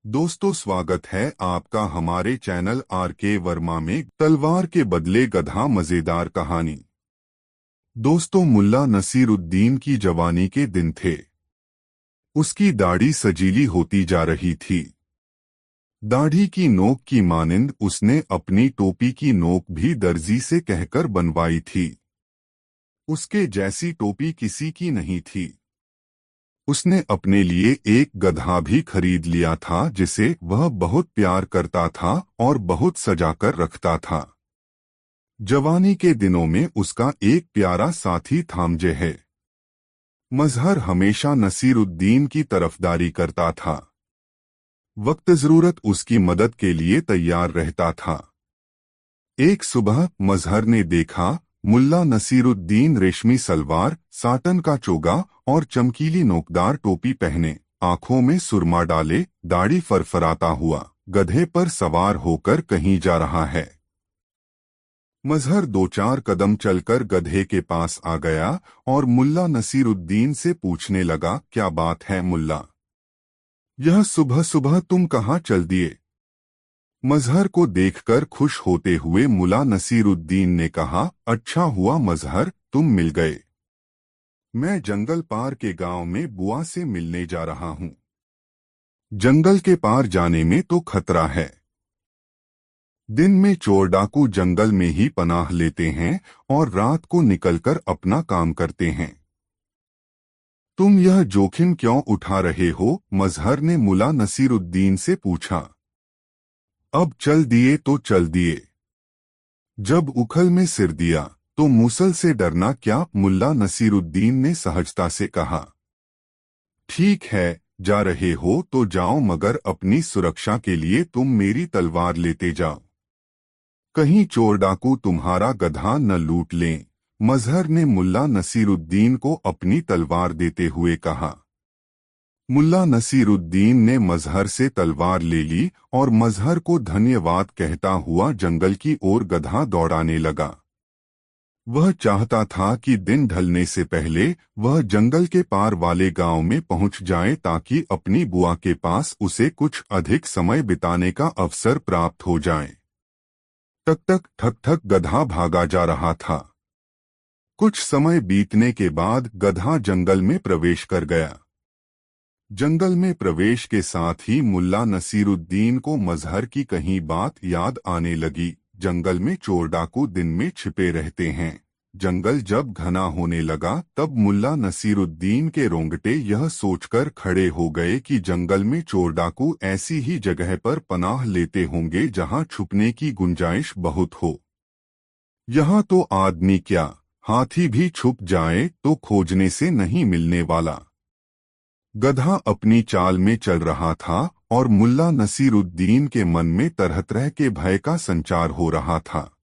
दोस्तों, स्वागत है आपका हमारे चैनल आर के वर्मा में तलवार के बदले गधा मजेदार कहानी। दोस्तों, मुल्ला नसीरुद्दीन की जवानी के दिन थे। उसकी दाढ़ी सजीली होती जा रही थी। दाढ़ी की नोक की मानिंद उसने अपनी टोपी की नोक भी दर्जी से कहकर बनवाई थी। उसके जैसी टोपी किसी की नहीं थी। उसने अपने लिए एक गधा भी खरीद लिया था जिसे वह बहुत प्यार करता था और बहुत सजाकर रखता था। जवानी के दिनों में उसका एक प्यारा साथी थामजे है। मजहर हमेशा नसीरुद्दीन की तरफदारी करता था। वक्त जरूरत उसकी मदद के लिए तैयार रहता था। एक सुबह मजहर ने देखा मुल्ला नसीरुद्दीन रेशमी सलवार, साटन का चोगा और चमकीली नोकदार टोपी पहने, आंखों में सुरमा डाले, दाढ़ी फरफराता हुआ गधे पर सवार होकर कहीं जा रहा है। मजहर दो चार कदम चलकर गधे के पास आ गया और मुल्ला नसीरुद्दीन से पूछने लगा, क्या बात है मुल्ला? यह सुबह सुबह तुम कहाँ चल दिए? मजहर को देखकर खुश होते हुए मुल्ला नसीरुद्दीन ने कहा, अच्छा हुआ मजहर, तुम मिल गए। मैं जंगल पार के गांव में बुआ से मिलने जा रहा हूँ। जंगल के पार जाने में तो खतरा है। दिन में चोर डाकू जंगल में ही पनाह लेते हैं और रात को निकलकर अपना काम करते हैं। तुम यह जोखिम क्यों उठा रहे हो? मजहर ने मुल्ला नसीरुद्दीन से पूछा। अब चल दिए तो चल दिए। जब उखल में सिर दिया तो मूसल से डरना क्या? मुल्ला नसीरुद्दीन ने सहजता से कहा। ठीक है, जा रहे हो तो जाओ, मगर अपनी सुरक्षा के लिए तुम मेरी तलवार लेते जाओ। कहीं चोर डाकू तुम्हारा गधा न लूट लें। मजहर ने मुल्ला नसीरुद्दीन को अपनी तलवार देते हुए कहा। मुल्ला नसीरुद्दीन ने मजहर से तलवार ले ली और मजहर को धन्यवाद कहता हुआ जंगल की ओर गधा दौड़ाने लगा। वह चाहता था कि दिन ढलने से पहले वह जंगल के पार वाले गांव में पहुंच जाए ताकि अपनी बुआ के पास उसे कुछ अधिक समय बिताने का अवसर प्राप्त हो जाए। टक टक ठक ठक गधा भागा जा रहा था। कुछ समय बीतने के बाद गधा जंगल में प्रवेश कर गया। जंगल में प्रवेश के साथ ही मुल्ला नसीरुद्दीन को मजहर की कहीं बात याद आने लगी। जंगल में चोर डाकू दिन में छिपे रहते हैं। जंगल जब घना होने लगा तब मुल्ला नसीरुद्दीन के रोंगटे यह सोचकर खड़े हो गए कि जंगल में चोर डाकू ऐसी ही जगह पर पनाह लेते होंगे जहां छुपने की गुंजाइश बहुत हो। यहाँ तो आदमी क्या, हाथी भी छुप जाए तो खोजने से नहीं मिलने वाला। गधा अपनी चाल में चल रहा था और मुल्ला नसीरुद्दीन के मन में तरह तरह के भय का संचार हो रहा था।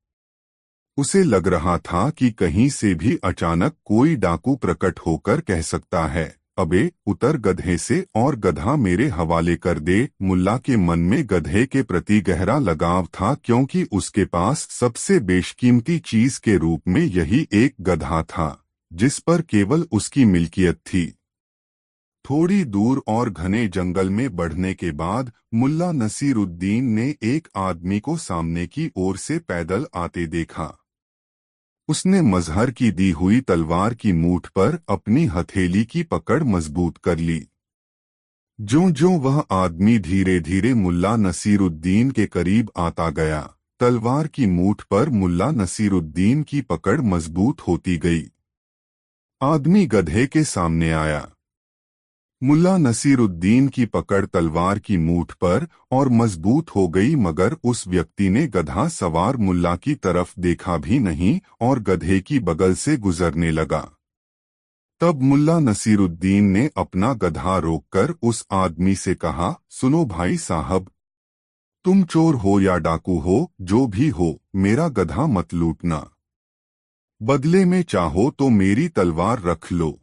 उसे लग रहा था कि कहीं से भी अचानक कोई डाकू प्रकट होकर कह सकता है, अबे उतर गधे से और गधा मेरे हवाले कर दे। मुल्ला के मन में गधे के प्रति गहरा लगाव था क्योंकि उसके पास सबसे बेशकीमती चीज के रूप में यही एक गधा था जिस पर केवल उसकी मिल्कियत थी। थोड़ी दूर और घने जंगल में बढ़ने के बाद मुल्ला नसीरुद्दीन ने एक आदमी को सामने की ओर से पैदल आते देखा। उसने मजहर की दी हुई तलवार की मूठ पर अपनी हथेली की पकड़ मजबूत कर ली। ज्यों-ज्यों वह आदमी धीरे धीरे मुल्ला नसीरुद्दीन के करीब आता गया, तलवार की मूठ पर मुल्ला नसीरुद्दीन की पकड़ मजबूत होती गई। आदमी गधे के सामने आया। मुल्ला नसीरुद्दीन की पकड़ तलवार की मूठ पर और मजबूत हो गई, मगर उस व्यक्ति ने गधा सवार मुल्ला की तरफ देखा भी नहीं और गधे की बगल से गुजरने लगा। तब मुल्ला नसीरुद्दीन ने अपना गधा रोककर उस आदमी से कहा, सुनो भाई साहब, तुम चोर हो या डाकू हो, जो भी हो, मेरा गधा मत लूटना। बदले में चाहो तो मेरी तलवार रख लो।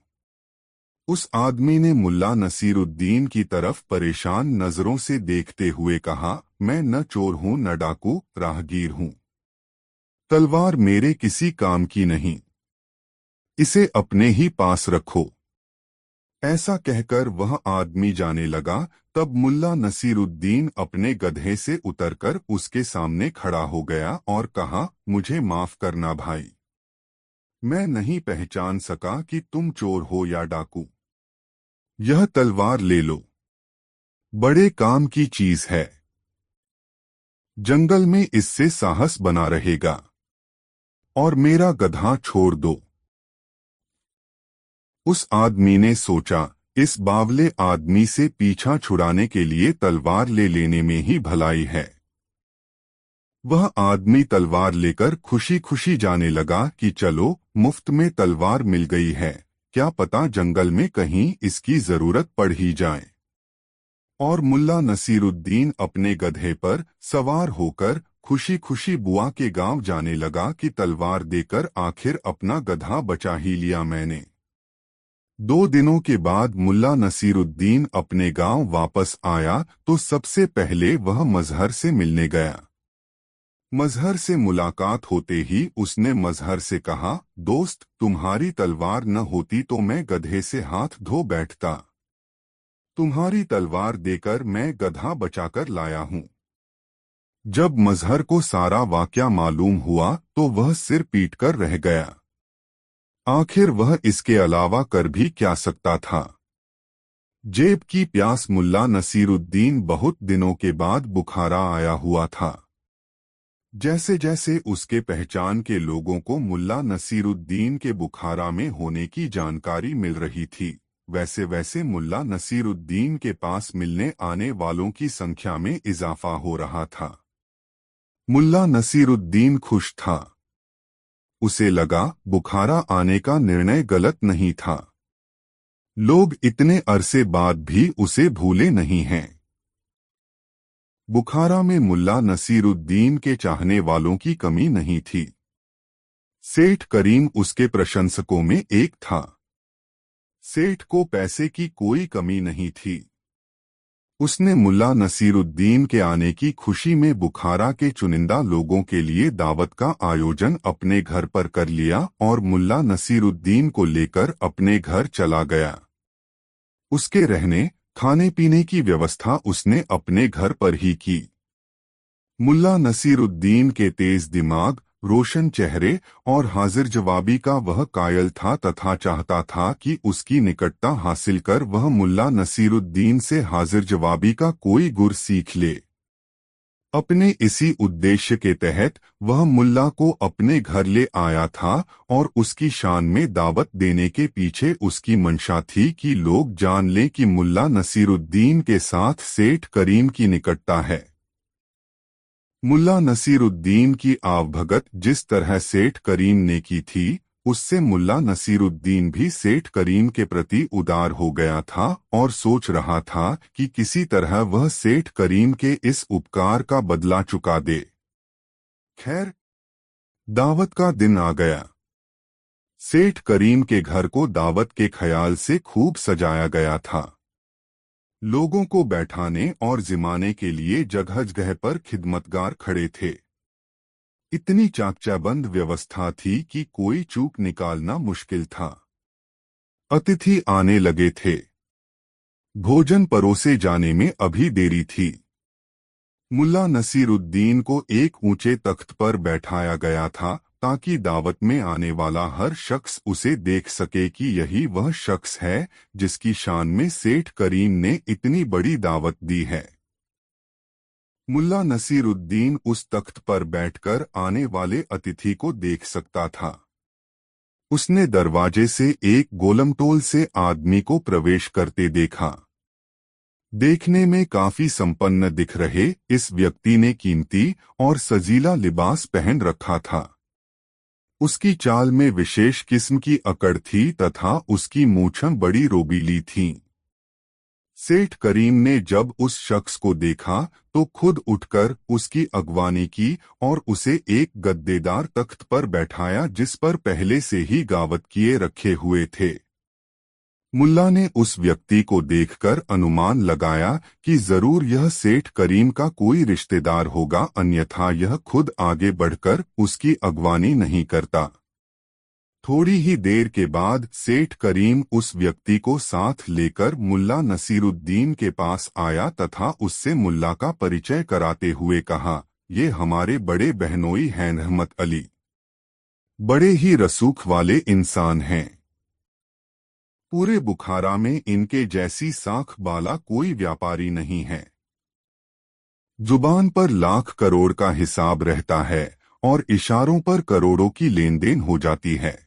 उस आदमी ने मुल्ला नसीरुद्दीन की तरफ परेशान नजरों से देखते हुए कहा, मैं न चोर हूं न डाकू, राहगीर हूं। तलवार मेरे किसी काम की नहीं। इसे अपने ही पास रखो। ऐसा कहकर वह आदमी जाने लगा। तब मुल्ला नसीरुद्दीन अपने गधे से उतरकर उसके सामने खड़ा हो गया और कहा, मुझे माफ करना भाई, मैं नहीं पहचान सका कि तुम चोर हो या डाकू। यह तलवार ले लो, बड़े काम की चीज है, जंगल में इससे साहस बना रहेगा, और मेरा गधा छोड़ दो। उस आदमी ने सोचा, इस बावले आदमी से पीछा छुड़ाने के लिए तलवार ले लेने में ही भलाई है। वह आदमी तलवार लेकर खुशी खुशी जाने लगा कि चलो, मुफ्त में तलवार मिल गई है, क्या पता जंगल में कहीं इसकी जरूरत पड़ ही जाए। और मुल्ला नसीरुद्दीन अपने गधे पर सवार होकर खुशी खुशी बुआ के गांव जाने लगा कि तलवार देकर आखिर अपना गधा बचा ही लिया मैंने। 2 दिनों के बाद मुल्ला नसीरुद्दीन अपने गांव वापस आया तो सबसे पहले वह मजहर से मिलने गया। मजहर से मुलाकात होते ही उसने मजहर से कहा, दोस्त, तुम्हारी तलवार न होती तो मैं गधे से हाथ धो बैठता। तुम्हारी तलवार देकर मैं गधा बचाकर लाया हूं। जब मजहर को सारा वाकया मालूम हुआ तो वह सिर पीट कर रह गया। आखिर वह इसके अलावा कर भी क्या सकता था। जेब की प्यास। मुल्ला नसीरुद्दीन बहुत दिनों के बाद बुखारा आया हुआ था। जैसे जैसे उसके पहचान के लोगों को मुल्ला नसीरुद्दीन के बुखारा में होने की जानकारी मिल रही थी, वैसे वैसे मुल्ला नसीरुद्दीन के पास मिलने आने वालों की संख्या में इजाफा हो रहा था। मुल्ला नसीरुद्दीन खुश था। उसे लगा बुखारा आने का निर्णय गलत नहीं था। लोग इतने अरसे बाद भी उसे भूले नहीं हैं। बुखारा में मुल्ला नसीरुद्दीन के चाहने वालों की कमी नहीं थी। सेठ करीम उसके प्रशंसकों में एक था। सेठ को पैसे की कोई कमी नहीं थी। उसने मुल्ला नसीरुद्दीन के आने की खुशी में बुखारा के चुनिंदा लोगों के लिए दावत का आयोजन अपने घर पर कर लिया और मुल्ला नसीरुद्दीन को लेकर अपने घर चला गया। उसके रहने खाने पीने की व्यवस्था उसने अपने घर पर ही की। मुल्ला नसीरुद्दीन के तेज दिमाग, रोशन चेहरे और हाजिर जवाबी का वह कायल था तथा चाहता था कि उसकी निकटता हासिल कर वह मुल्ला नसीरुद्दीन से हाजिर जवाबी का कोई गुर सीख ले। अपने इसी उद्देश्य के तहत वह मुल्ला को अपने घर ले आया था और उसकी शान में दावत देने के पीछे उसकी मंशा थी कि लोग जान लें कि मुल्ला नसीरुद्दीन के साथ सेठ करीम की निकटता है। मुल्ला नसीरुद्दीन की आवभगत जिस तरह सेठ करीम ने की थी, उससे मुल्ला नसीरुद्दीन भी सेठ करीम के प्रति उदार हो गया था और सोच रहा था कि किसी तरह वह सेठ करीम के इस उपकार का बदला चुका दे। खैर, दावत का दिन आ गया। सेठ करीम के घर को दावत के ख्याल से खूब सजाया गया था। लोगों को बैठाने और जिमाने के लिए जगह जगह पर खिदमतगार खड़े थे। इतनी चाकचौबंद व्यवस्था थी कि कोई चूक निकालना मुश्किल था। अतिथि आने लगे थे। भोजन परोसे जाने में अभी देरी थी। मुल्ला नसीरुद्दीन को एक ऊंचे तख्त पर बैठाया गया था ताकि दावत में आने वाला हर शख्स उसे देख सके कि यही वह शख्स है जिसकी शान में सेठ करीम ने इतनी बड़ी दावत दी है। मुल्ला नसीरुद्दीन उस तख्त पर बैठकर आने वाले अतिथि को देख सकता था। उसने दरवाजे से एक गोलमटोल से आदमी को प्रवेश करते देखा। देखने में काफी संपन्न दिख रहे इस व्यक्ति ने कीमती और सजीला लिबास पहन रखा था। उसकी चाल में विशेष किस्म की अकड़ थी तथा उसकी मूंछें बड़ी रोबीली थीं। सेठ करीम ने जब उस शख्स को देखा तो खुद उठकर उसकी अगवानी की और उसे एक गद्देदार तख्त पर बैठाया जिस पर पहले से ही गावत किए रखे हुए थे। मुल्ला ने उस व्यक्ति को देखकर अनुमान लगाया कि जरूर यह सेठ करीम का कोई रिश्तेदार होगा, अन्यथा यह खुद आगे बढ़कर उसकी अगवानी नहीं करता। थोड़ी ही देर के बाद सेठ करीम उस व्यक्ति को साथ लेकर मुल्ला नसीरुद्दीन के पास आया तथा उससे मुल्ला का परिचय कराते हुए कहा, ये हमारे बड़े बहनोई हैं रहमत अली। बड़े ही रसूख वाले इंसान हैं। पूरे बुखारा में इनके जैसी साख बाला कोई व्यापारी नहीं है। जुबान पर लाख करोड़ का हिसाब रहता है और इशारों पर करोड़ों की लेन देन हो जाती है।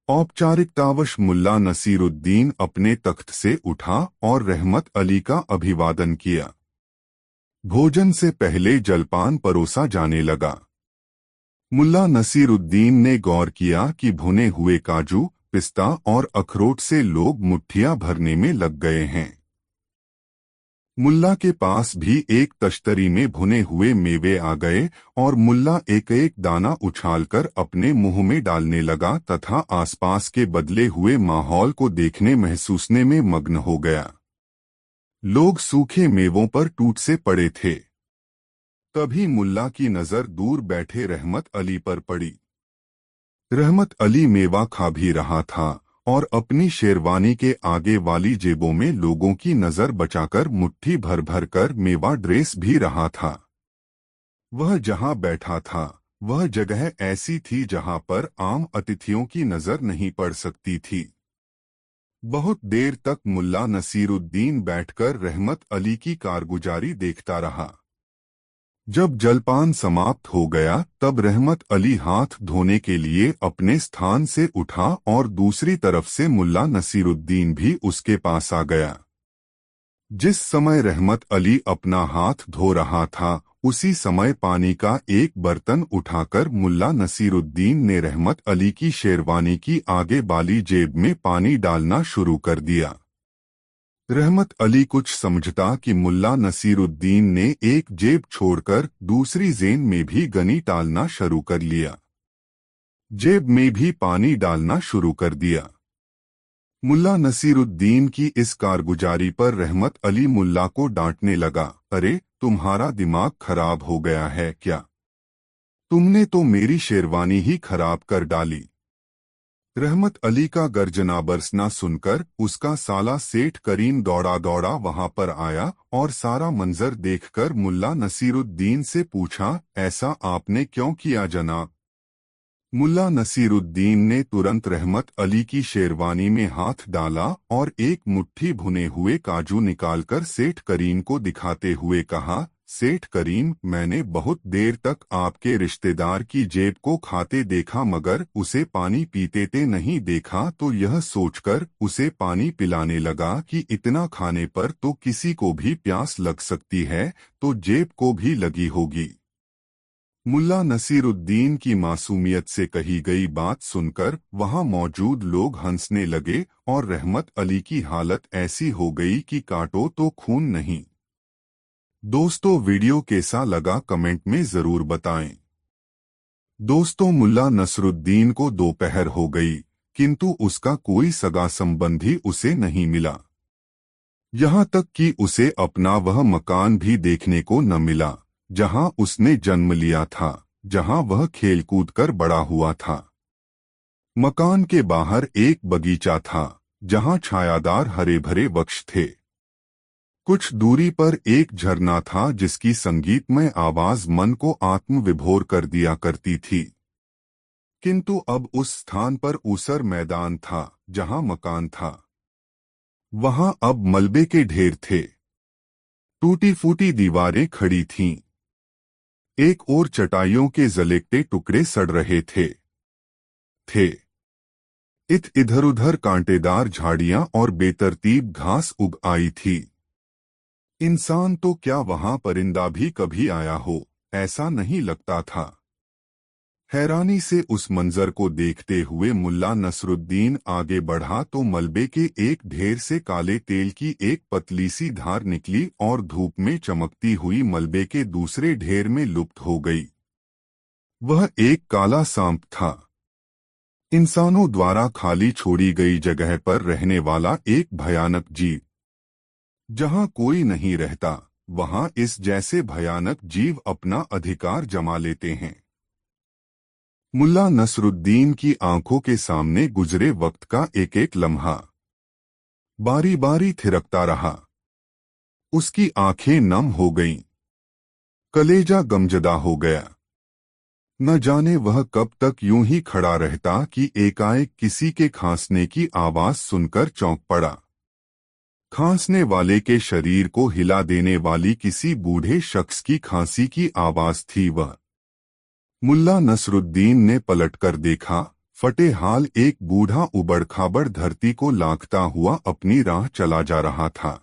औपचारिकतावश मुल्ला नसीरुद्दीन अपने तख्त से उठा और रहमत अली का अभिवादन किया। भोजन से पहले जलपान परोसा जाने लगा। मुल्ला नसीरुद्दीन ने गौर किया कि भुने हुए काजू, पिस्ता और अखरोट से लोग मुट्ठियां भरने में लग गए हैं। मुल्ला के पास भी एक तश्तरी में भुने हुए मेवे आ गए और मुल्ला एक एक दाना उछालकर अपने मुंह में डालने लगा तथा आसपास के बदले हुए माहौल को देखने महसूसने में मग्न हो गया। लोग सूखे मेवों पर टूट से पड़े थे। तभी मुल्ला की नजर दूर बैठे रहमत अली पर पड़ी। रहमत अली मेवा खा भी रहा था और अपनी शेरवानी के आगे वाली जेबों में लोगों की नजर बचाकर मुट्ठी भर भर कर मेवा ड्रेस भी रहा था। वह जहां बैठा था वह जगह ऐसी थी जहां पर आम अतिथियों की नजर नहीं पड़ सकती थी। बहुत देर तक मुल्ला नसीरुद्दीन बैठकर रहमत अली की कारगुजारी देखता रहा। जब जलपान समाप्त हो गया तब रहमत अली हाथ धोने के लिए अपने स्थान से उठा और दूसरी तरफ से मुल्ला नसीरुद्दीन भी उसके पास आ गया। जिस समय रहमत अली अपना हाथ धो रहा था उसी समय पानी का एक बर्तन उठाकर मुल्ला नसीरुद्दीन ने रहमत अली की शेरवानी की आगे वाली जेब में पानी डालना शुरू कर दिया। रहमत अली कुछ समझता कि मुल्ला नसीरुद्दीन ने एक जेब छोड़कर दूसरी जेब में भी गनी डालना शुरू कर लिया। जेब में भी पानी डालना शुरू कर दिया। मुल्ला नसीरुद्दीन की इस कारगुजारी पर रहमत अली मुल्ला को डांटने लगा, अरे तुम्हारा दिमाग खराब हो गया है क्या? तुमने तो मेरी शेरवानी ही खराब कर डाली। रहमत अली का गर्जना बरसना सुनकर उसका साला सेठ करीम दौड़ा दौड़ा वहां पर आया और सारा मंजर देखकर मुल्ला नसीरुद्दीन से पूछा, ऐसा आपने क्यों किया जनाब? मुल्ला नसीरुद्दीन ने तुरंत रहमत अली की शेरवानी में हाथ डाला और एक मुट्ठी भुने हुए काजू निकालकर सेठ करीम को दिखाते हुए कहा, सेठ करीम, मैंने बहुत देर तक आपके रिश्तेदार की जेब को खाते देखा मगर उसे पानी पीते नहीं देखा, तो यह सोचकर उसे पानी पिलाने लगा कि इतना खाने पर तो किसी को भी प्यास लग सकती है, तो जेब को भी लगी होगी। मुल्ला नसीरुद्दीन की मासूमियत से कही गई बात सुनकर वहां मौजूद लोग हंसने लगे और रहमत अली की हालत ऐसी हो गई कि काटो तो खून नहीं। दोस्तों, वीडियो कैसा लगा कमेंट में जरूर बताएं। दोस्तों, मुल्ला नसरुद्दीन को दोपहर हो गई किंतु उसका कोई सगा संबंधी उसे नहीं मिला। यहाँ तक कि उसे अपना वह मकान भी देखने को न मिला जहां उसने जन्म लिया था, जहां वह खेलकूद कर बड़ा हुआ था। मकान के बाहर एक बगीचा था जहां छायादार हरे भरे वृक्ष थे। कुछ दूरी पर एक झरना था जिसकी संगीतमय आवाज मन को आत्मविभोर कर दिया करती थी। किंतु अब उस स्थान पर ऊसर मैदान था जहां मकान था। वहां अब मलबे के ढेर थे। टूटी फूटी दीवारें खड़ी थीं। एक और चटाइयों के जलेकटे टुकड़े सड़ रहे थे। इधर उधर कांटेदार झाड़ियां और बेतरतीब घास उग आई थी। इंसान तो क्या वहां परिंदा भी कभी आया हो, ऐसा नहीं लगता था। हैरानी से उस मंजर को देखते हुए मुल्ला नसरुद्दीन आगे बढ़ा तो मलबे के एक ढेर से काले तेल की एक पतली सी धार निकली और धूप में चमकती हुई मलबे के दूसरे ढेर में लुप्त हो गई। वह एक काला सांप था। इंसानों द्वारा खाली छोड़ी गई जगह पर रहने वाला एक भयानक जीव। जहां कोई नहीं रहता वहां इस जैसे भयानक जीव अपना अधिकार जमा लेते हैं। मुल्ला नसरुद्दीन की आंखों के सामने गुजरे वक्त का एक एक लम्हा बारी बारी थिरकता रहा। उसकी आंखें नम हो गईं, कलेजा गमजदा हो गया। न जाने वह कब तक यूं ही खड़ा रहता कि एकाएक किसी के खांसने की आवाज सुनकर चौंक पड़ा। खांसने वाले के शरीर को हिला देने वाली किसी बूढ़े शख्स की खांसी की आवाज थी वह। मुल्ला नसरुद्दीन ने पलटकर देखा, फटे हाल एक बूढ़ा उबड़-खाबड़ धरती को लांघता हुआ अपनी राह चला जा रहा था।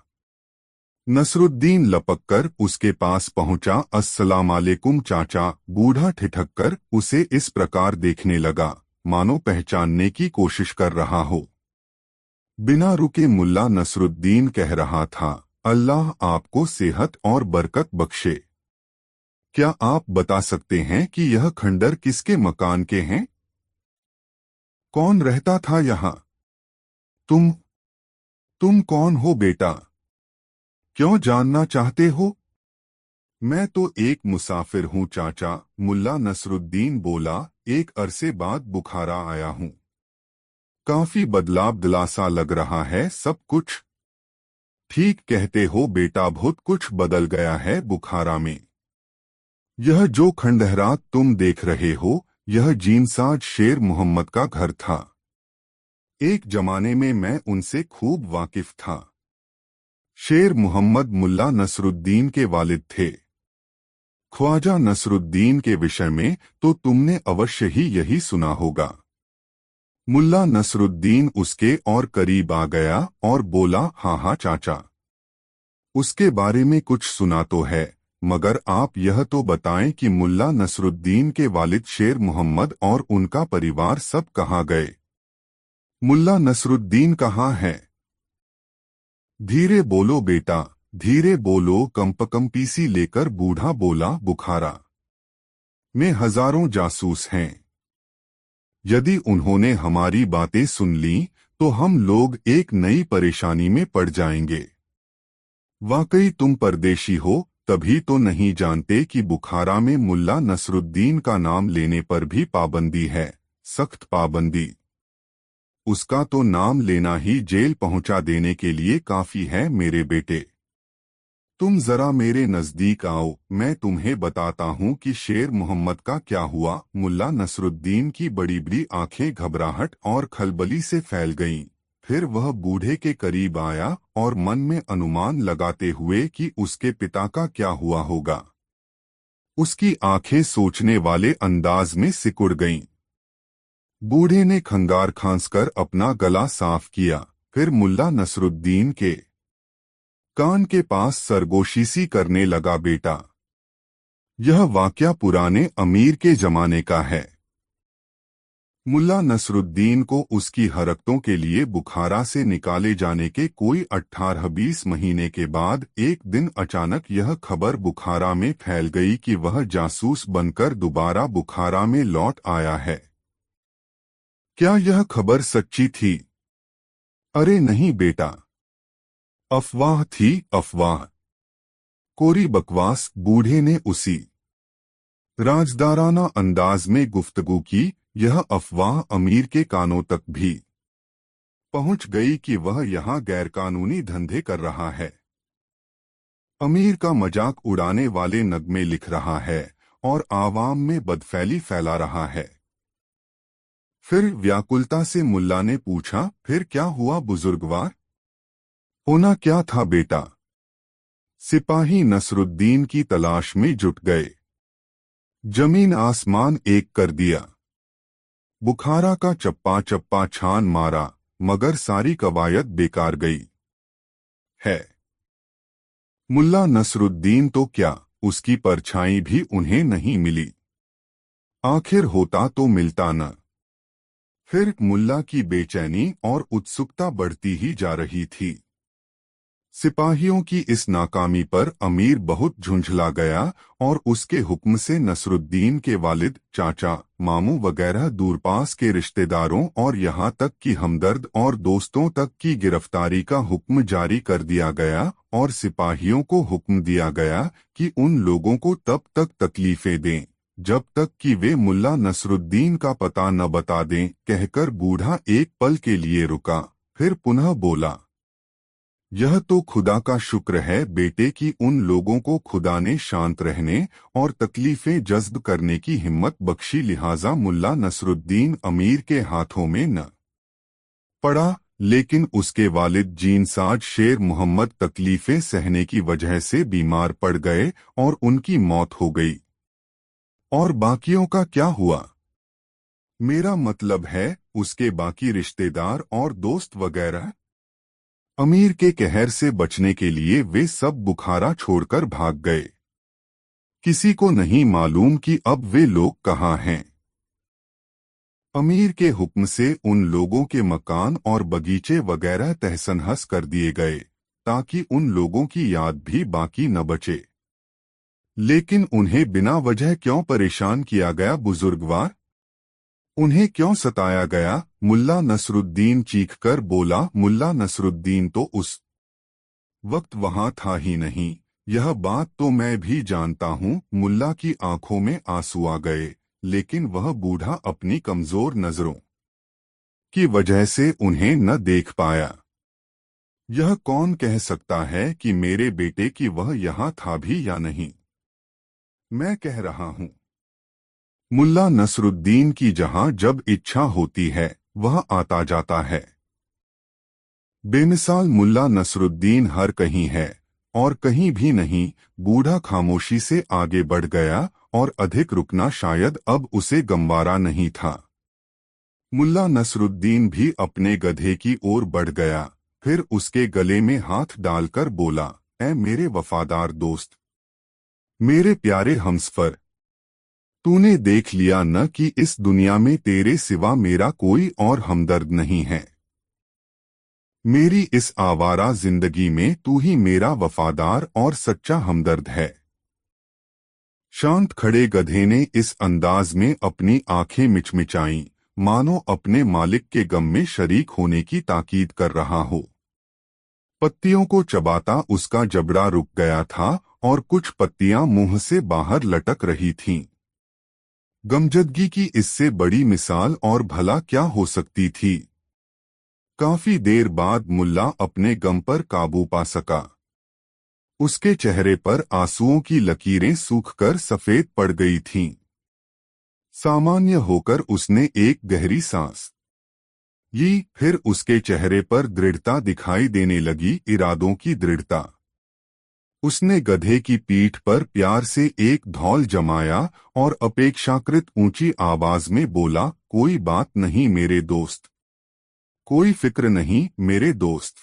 नसरुद्दीन लपककर उसके पास पहुंचा। अस्सलामालेकुम चाचा। बूढ़ा ठिठककर उसे इस प्रकार देखने लगा मानो पहचानने की कोशिश कर रहा हो। बिना रुके मुल्ला नसरुद्दीन कह रहा था, अल्लाह आपको सेहत और बरकत बख्शे। क्या आप बता सकते हैं कि यह खंडर किसके मकान के हैं? कौन रहता था यहाँ? तुम कौन हो बेटा? क्यों जानना चाहते हो? मैं तो एक मुसाफिर हूँ चाचा, मुल्ला नसरुद्दीन बोला। एक अरसे बाद बुखारा आया हूँ। काफी बदलाव दिलासा लग रहा है सब कुछ। ठीक कहते हो बेटा, बहुत कुछ बदल गया है बुखारा में। यह जो खंडहरा तुम देख रहे हो, यह जीनसाज शेर मोहम्मद का घर था। एक जमाने में मैं उनसे खूब वाकिफ था। शेर मोहम्मद मुल्ला नसरुद्दीन के वालिद थे। ख्वाजा नसरुद्दीन के विषय में तो तुमने अवश्य ही यही सुना होगा। मुल्ला नसरुद्दीन उसके और करीब आ गया और बोला, हाँ हाँ चाचा, उसके बारे में कुछ सुना तो है, मगर आप यह तो बताएं कि मुल्ला नसरुद्दीन के वालिद शेर मोहम्मद और उनका परिवार सब कहाँ गए? मुल्ला नसरुद्दीन कहाँ है? धीरे बोलो बेटा, धीरे बोलो। कंपकंपीसी लेकर बूढ़ा बोला, बुखारा में हजारों जासूस हैं। यदि उन्होंने हमारी बातें सुन ली तो हम लोग एक नई परेशानी में पड़ जाएंगे। वाकई तुम परदेशी हो, तभी तो नहीं जानते कि बुखारा में मुल्ला नसरुद्दीन का नाम लेने पर भी पाबंदी है, सख्त पाबंदी। उसका तो नाम लेना ही जेल पहुंचा देने के लिए काफी है मेरे बेटे। तुम जरा मेरे नजदीक आओ, मैं तुम्हें बताता हूँ कि शेर मोहम्मद का क्या हुआ। मुल्ला नसरुद्दीन की बड़ी बड़ी आंखें घबराहट और खलबली से फैल गईं। फिर वह बूढ़े के करीब आया और मन में अनुमान लगाते हुए कि उसके पिता का क्या हुआ होगा। उसकी आंखें सोचने वाले अंदाज में सिकुड़ गईं। बूढ़े ने खंगार खांसकर अपना गला साफ किया, फिर मुल्ला नसरुद्दीन के कान के पास सरगोशीसी करने लगा, बेटा, यह वाकया पुराने अमीर के जमाने का है। मुल्ला नसरुद्दीन को उसकी हरकतों के लिए बुखारा से निकाले जाने के कोई 18-20 महीने के बाद एक दिन अचानक यह खबर बुखारा में फैल गई कि वह जासूस बनकर दोबारा बुखारा में लौट आया है। क्या यह खबर सच्ची थी? अरे नहीं बेटा, अफवाह थी, अफवाह। कोरी बकवास। बूढ़े ने उसी राजदाराना अंदाज में गुफ्तगू की। यह अफवाह अमीर के कानों तक भी पहुंच गई कि वह यहाँ गैरकानूनी धंधे कर रहा है, अमीर का मजाक उड़ाने वाले नगमे लिख रहा है और आवाम में बदफैली फैला रहा है। फिर व्याकुलता से मुल्ला ने पूछा, फिर क्या हुआ बुजुर्गवार? होना क्या था बेटा? सिपाही नसरुद्दीन की तलाश में जुट गए। जमीन आसमान एक कर दिया। बुखारा का चप्पा चप्पा छान मारा, मगर सारी कवायद बेकार गई है। मुल्ला नसरुद्दीन तो क्या, उसकी परछाई भी उन्हें नहीं मिली। आखिर होता तो मिलता न। फिर मुल्ला की बेचैनी और उत्सुकता बढ़ती ही जा रही थी। सिपाहियों की इस नाकामी पर अमीर बहुत झुंझला गया और उसके हुक्म से नसरुद्दीन के वालिद, चाचा, मामू वगैरह दूरपास के रिश्तेदारों और यहाँ तक कि हमदर्द और दोस्तों तक की गिरफ्तारी का हुक्म जारी कर दिया गया और सिपाहियों को हुक्म दिया गया कि उन लोगों को तब तक तकलीफें दें जब तक कि वे मुल्ला नसरुद्दीन का पता न बता दें, कहकर बूढ़ा एक पल के लिए रुका, फिर पुनः बोला, यह तो खुदा का शुक्र है बेटे कि उन लोगों को खुदा ने शांत रहने और तकलीफें जज्ब करने की हिम्मत बख्शी, लिहाजा मुल्ला नसरुद्दीन अमीर के हाथों में न पड़ा। लेकिन उसके वालिद जीनसाज शेर मोहम्मद तकलीफें सहने की वजह से बीमार पड़ गए और उनकी मौत हो गई। और बाकियों का क्या हुआ? मेरा मतलब है उसके बाकी रिश्तेदार और दोस्त वगैरह। अमीर के कहर से बचने के लिए वे सब बुखारा छोड़कर भाग गए। किसी को नहीं मालूम कि अब वे लोग कहाँ हैं। अमीर के हुक्म से उन लोगों के मकान और बगीचे वगैरह तहस-नहस कर दिए गए ताकि उन लोगों की याद भी बाकी न बचे। लेकिन उन्हें बिना वजह क्यों परेशान किया गया बुजुर्गवार? उन्हें क्यों सताया गया? मुल्ला नसरुद्दीन चीखकर बोला। मुल्ला नसरुद्दीन तो उस वक्त वहां था ही नहीं। यह बात तो मैं भी जानता हूँ। मुल्ला की आंखों में आंसू आ गए, लेकिन वह बूढ़ा अपनी कमजोर नजरों की वजह से उन्हें न देख पाया। यह कौन कह सकता है कि मेरे बेटे की वह यहाँ था भी या नहीं? मैं कह रहा हूँ, मुल्ला नसरुद्दीन की जहां जब इच्छा होती है वह आता जाता है। बेमिसाल मुल्ला नसरुद्दीन हर कहीं है और कहीं भी नहीं। बूढ़ा खामोशी से आगे बढ़ गया और अधिक रुकना शायद अब उसे गंवारा नहीं था। मुल्ला नसरुद्दीन भी अपने गधे की ओर बढ़ गया, फिर उसके गले में हाथ डालकर बोला, ऐ मेरे वफादार दोस्त, मेरे प्यारे हमसफर, तूने देख लिया न कि इस दुनिया में तेरे सिवा मेरा कोई और हमदर्द नहीं है। मेरी इस आवारा जिंदगी में तू ही मेरा वफादार और सच्चा हमदर्द है। शांत खड़े गधे ने इस अंदाज में अपनी आंखें मिचमिचाईं, मानो अपने मालिक के गम में शरीक होने की ताकीद कर रहा हो। पत्तियों को चबाता उसका जबड़ा रुक गया था और कुछ पत्तियां मुंह से बाहर लटक रही थीं। गमजदगी की इससे बड़ी मिसाल और भला क्या हो सकती थी? काफी देर बाद मुल्ला अपने गम पर काबू पा सका। उसके चेहरे पर आंसुओं की लकीरें सूखकर सफेद पड़ गई थीं। सामान्य होकर उसने एक गहरी सांस ली, फिर उसके चेहरे पर दृढ़ता दिखाई देने लगी, इरादों की दृढ़ता। उसने गधे की पीठ पर प्यार से एक धौल जमाया और अपेक्षाकृत ऊंची आवाज में बोला, कोई बात नहीं मेरे दोस्त, कोई फिक्र नहीं मेरे दोस्त।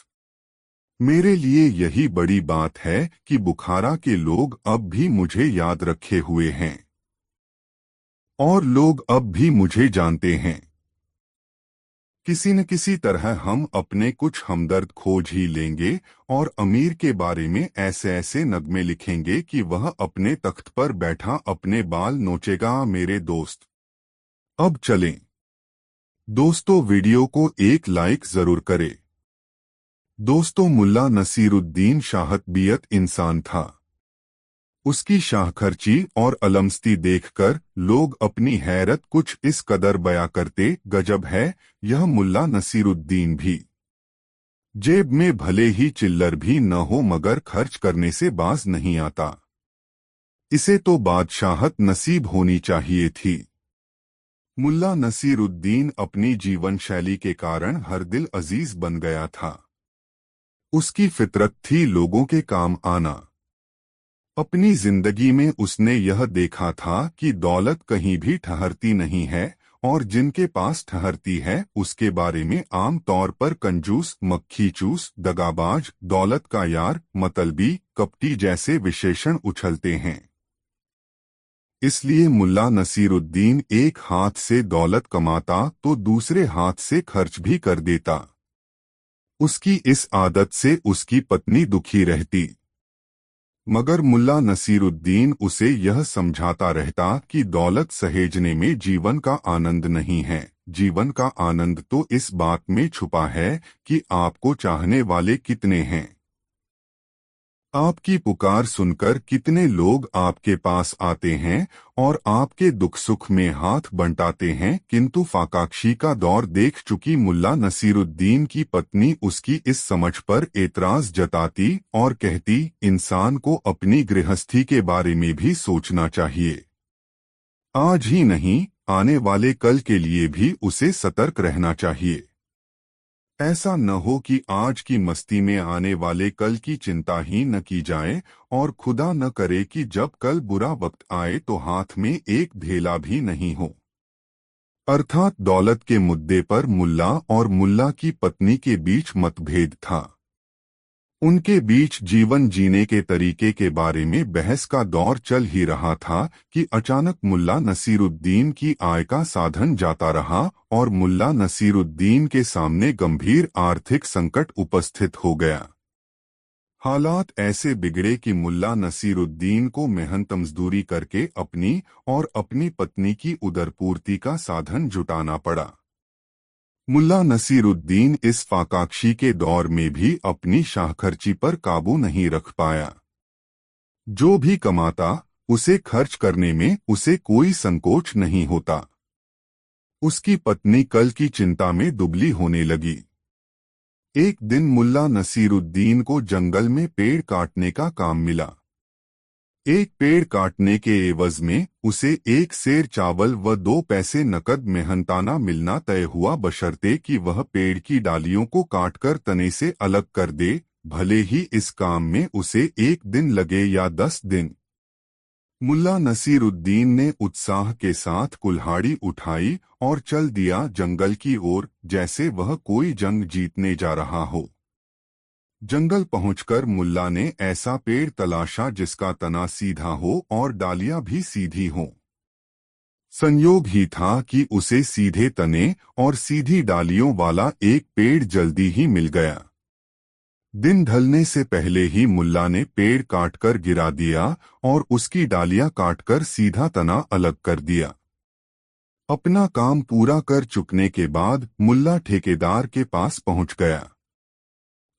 मेरे लिए यही बड़ी बात है कि बुखारा के लोग अब भी मुझे याद रखे हुए हैं और लोग अब भी मुझे जानते हैं। किसी न किसी तरह हम अपने कुछ हमदर्द खोज ही लेंगे और अमीर के बारे में ऐसे ऐसे नगमे लिखेंगे कि वह अपने तख्त पर बैठा अपने बाल नोचेगा। मेरे दोस्त, अब चलें। दोस्तों, वीडियो को एक लाइक जरूर करें। दोस्तों, मुल्ला नसीरुद्दीन शाहतबियत इंसान था। उसकी शाहखर्ची और अलमस्ती देखकर लोग अपनी हैरत कुछ इस कदर बयां करते, गजब है, यह मुल्ला नसीरुद्दीन भी जेब में भले ही चिल्लर भी न हो मगर खर्च करने से बाज नहीं आता। इसे तो बादशाहत नसीब होनी चाहिए थी। मुल्ला नसीरुद्दीन अपनी जीवन शैली के कारण हर दिल अजीज बन गया था। उसकी फितरत थी लोगों के काम आना। अपनी जिंदगी में उसने यह देखा था कि दौलत कहीं भी ठहरती नहीं है और जिनके पास ठहरती है उसके बारे में आम तौर पर कंजूस, मक्खीचूस, दगाबाज, दौलत का यार, मतलबी, कपटी जैसे विशेषण उछलते हैं। इसलिए मुल्ला नसीरुद्दीन एक हाथ से दौलत कमाता तो दूसरे हाथ से खर्च भी कर देता। उसकी इस आदत से उसकी पत्नी दुखी रहती, मगर मुल्ला नसीरुद्दीन उसे यह समझाता रहता कि दौलत सहेजने में जीवन का आनंद नहीं है। जीवन का आनंद तो इस बात में छुपा है कि आपको चाहने वाले कितने हैं। आपकी पुकार सुनकर कितने लोग आपके पास आते हैं और आपके दुख सुख में हाथ बंटाते हैं, किंतु फाकाक्षी का दौर देख चुकी मुल्ला नसीरुद्दीन की पत्नी उसकी इस समझ पर एतराज जताती और कहती, इंसान को अपनी गृहस्थी के बारे में भी सोचना चाहिए। आज ही नहीं, आने वाले कल के लिए भी उसे सतर्क रहना चाहिए। ऐसा न हो कि आज की मस्ती में आने वाले कल की चिंता ही न की जाए, और खुदा न करे कि जब कल बुरा वक्त आए तो हाथ में एक ढेला भी नहीं हो। अर्थात दौलत के मुद्दे पर मुल्ला और मुल्ला की पत्नी के बीच मतभेद था। उनके बीच जीवन जीने के तरीके के बारे में बहस का दौर चल ही रहा था कि अचानक मुल्ला नसीरुद्दीन की आय का साधन जाता रहा और मुल्ला नसीरुद्दीन के सामने गंभीर आर्थिक संकट उपस्थित हो गया। हालात ऐसे बिगड़े कि मुल्ला नसीरुद्दीन को मेहनत मजदूरी करके अपनी और अपनी पत्नी की उदरपूर्ति का साधन जुटाना पड़ा। मुल्ला नसीरुद्दीन इस फाकाक्षी के दौर में भी अपनी शाहखर्ची पर काबू नहीं रख पाया। जो भी कमाता उसे खर्च करने में उसे कोई संकोच नहीं होता। उसकी पत्नी कल की चिंता में दुबली होने लगी। एक दिन मुल्ला नसीरुद्दीन को जंगल में पेड़ काटने का काम मिला। एक पेड़ काटने के एवज में उसे 1 सेर चावल व 2 पैसे नकद मेहनताना मिलना तय हुआ, बशर्ते कि वह पेड़ की डालियों को काटकर तने से अलग कर दे, भले ही इस काम में उसे 1 दिन लगे या 10 दिन। मुल्ला नसीरुद्दीन ने उत्साह के साथ कुल्हाड़ी उठाई और चल दिया जंगल की ओर, जैसे वह कोई जंग जीतने जा रहा हो। जंगल पहुंचकर मुल्ला ने ऐसा पेड़ तलाशा जिसका तना सीधा हो और डालियां भी सीधी हों। संयोग ही था कि उसे सीधे तने और सीधी डालियों वाला एक पेड़ जल्दी ही मिल गया। दिन ढलने से पहले ही मुल्ला ने पेड़ काटकर गिरा दिया और उसकी डालियां काटकर सीधा तना अलग कर दिया। अपना काम पूरा कर चुकने के बाद मुल्ला ठेकेदार के पास पहुंच गया।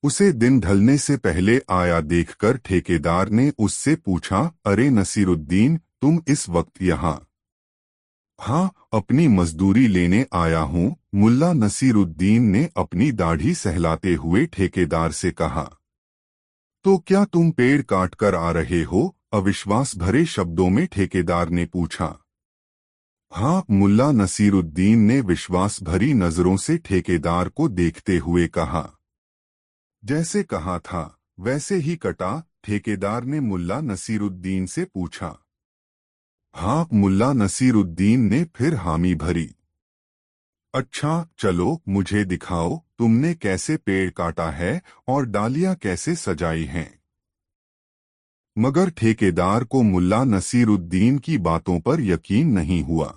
उसे दिन ढलने से पहले आया देखकर ठेकेदार ने उससे पूछा, अरे नसीरुद्दीन, तुम इस वक्त यहाँ? हाँ, अपनी मजदूरी लेने आया हूँ, मुल्ला नसीरुद्दीन ने अपनी दाढ़ी सहलाते हुए ठेकेदार से कहा। तो क्या तुम पेड़ काट कर आ रहे हो? अविश्वास भरे शब्दों में ठेकेदार ने पूछा। हाँ, मुल्ला नसीरुद्दीन ने विश्वास भरी नजरों से ठेकेदार को देखते हुए कहा। जैसे कहा था वैसे ही कटा? ठेकेदार ने मुल्ला नसीरुद्दीन से पूछा। हाँ, मुल्ला नसीरुद्दीन ने फिर हामी भरी। अच्छा चलो मुझे दिखाओ, तुमने कैसे पेड़ काटा है और डालियां कैसे सजाई हैं। मगर ठेकेदार को मुल्ला नसीरुद्दीन की बातों पर यकीन नहीं हुआ।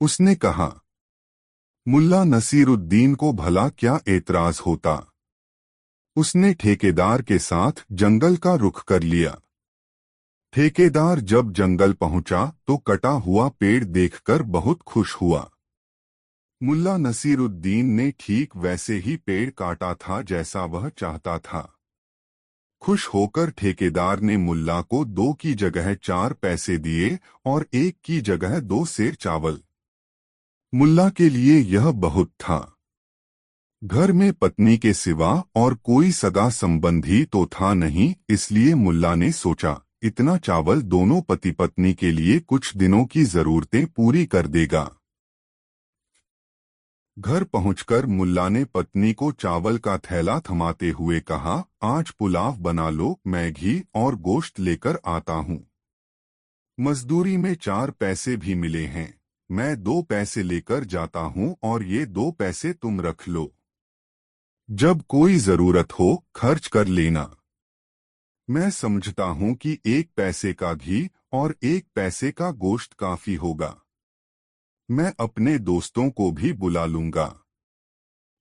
उसने कहा, मुल्ला नसीरुद्दीन को भला क्या एतराज होता। उसने ठेकेदार के साथ जंगल का रुख कर लिया। ठेकेदार जब जंगल पहुंचा तो कटा हुआ पेड़ देखकर बहुत खुश हुआ। मुल्ला नसीरुद्दीन ने ठीक वैसे ही पेड़ काटा था जैसा वह चाहता था। खुश होकर ठेकेदार ने मुल्ला को 2 की जगह 4 पैसे दिए और 1 की जगह 2 सेर चावल। मुल्ला के लिए यह बहुत था। घर में पत्नी के सिवा और कोई सगा संबंधी तो था नहीं, इसलिए मुल्ला ने सोचा, इतना चावल दोनों पति पत्नी के लिए कुछ दिनों की जरूरतें पूरी कर देगा। घर पहुंचकर मुल्ला ने पत्नी को चावल का थैला थमाते हुए कहा, आज पुलाव बना लो, मैं घी और गोश्त लेकर आता हूँ। मजदूरी में 4 पैसे भी मिले हैं, मैं 2 पैसे लेकर जाता हूँ और ये 2 पैसे तुम रख लो। जब कोई जरूरत हो खर्च कर लेना। मैं समझता हूं कि 1 पैसे का घी और 1 पैसे का गोश्त काफी होगा। मैं अपने दोस्तों को भी बुला लूंगा।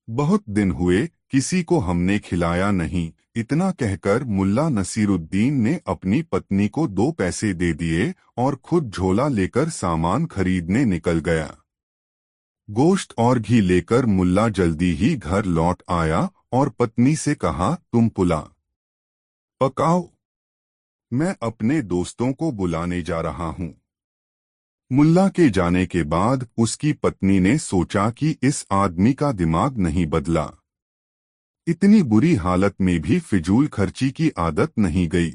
बहुत दिन हुए किसी को हमने खिलाया नहीं। इतना कहकर मुल्ला नसीरुद्दीन ने अपनी पत्नी को 2 पैसे दे दिए और खुद झोला लेकर सामान खरीदने निकल गया। गोश्त और घी लेकर मुल्ला जल्दी ही घर लौट आया और पत्नी से कहा, तुम पुला पकाओ, मैं अपने दोस्तों को बुलाने जा रहा हूं। मुल्ला के जाने के बाद उसकी पत्नी ने सोचा कि इस आदमी का दिमाग नहीं बदला। इतनी बुरी हालत में भी फिजूल खर्ची की आदत नहीं गई।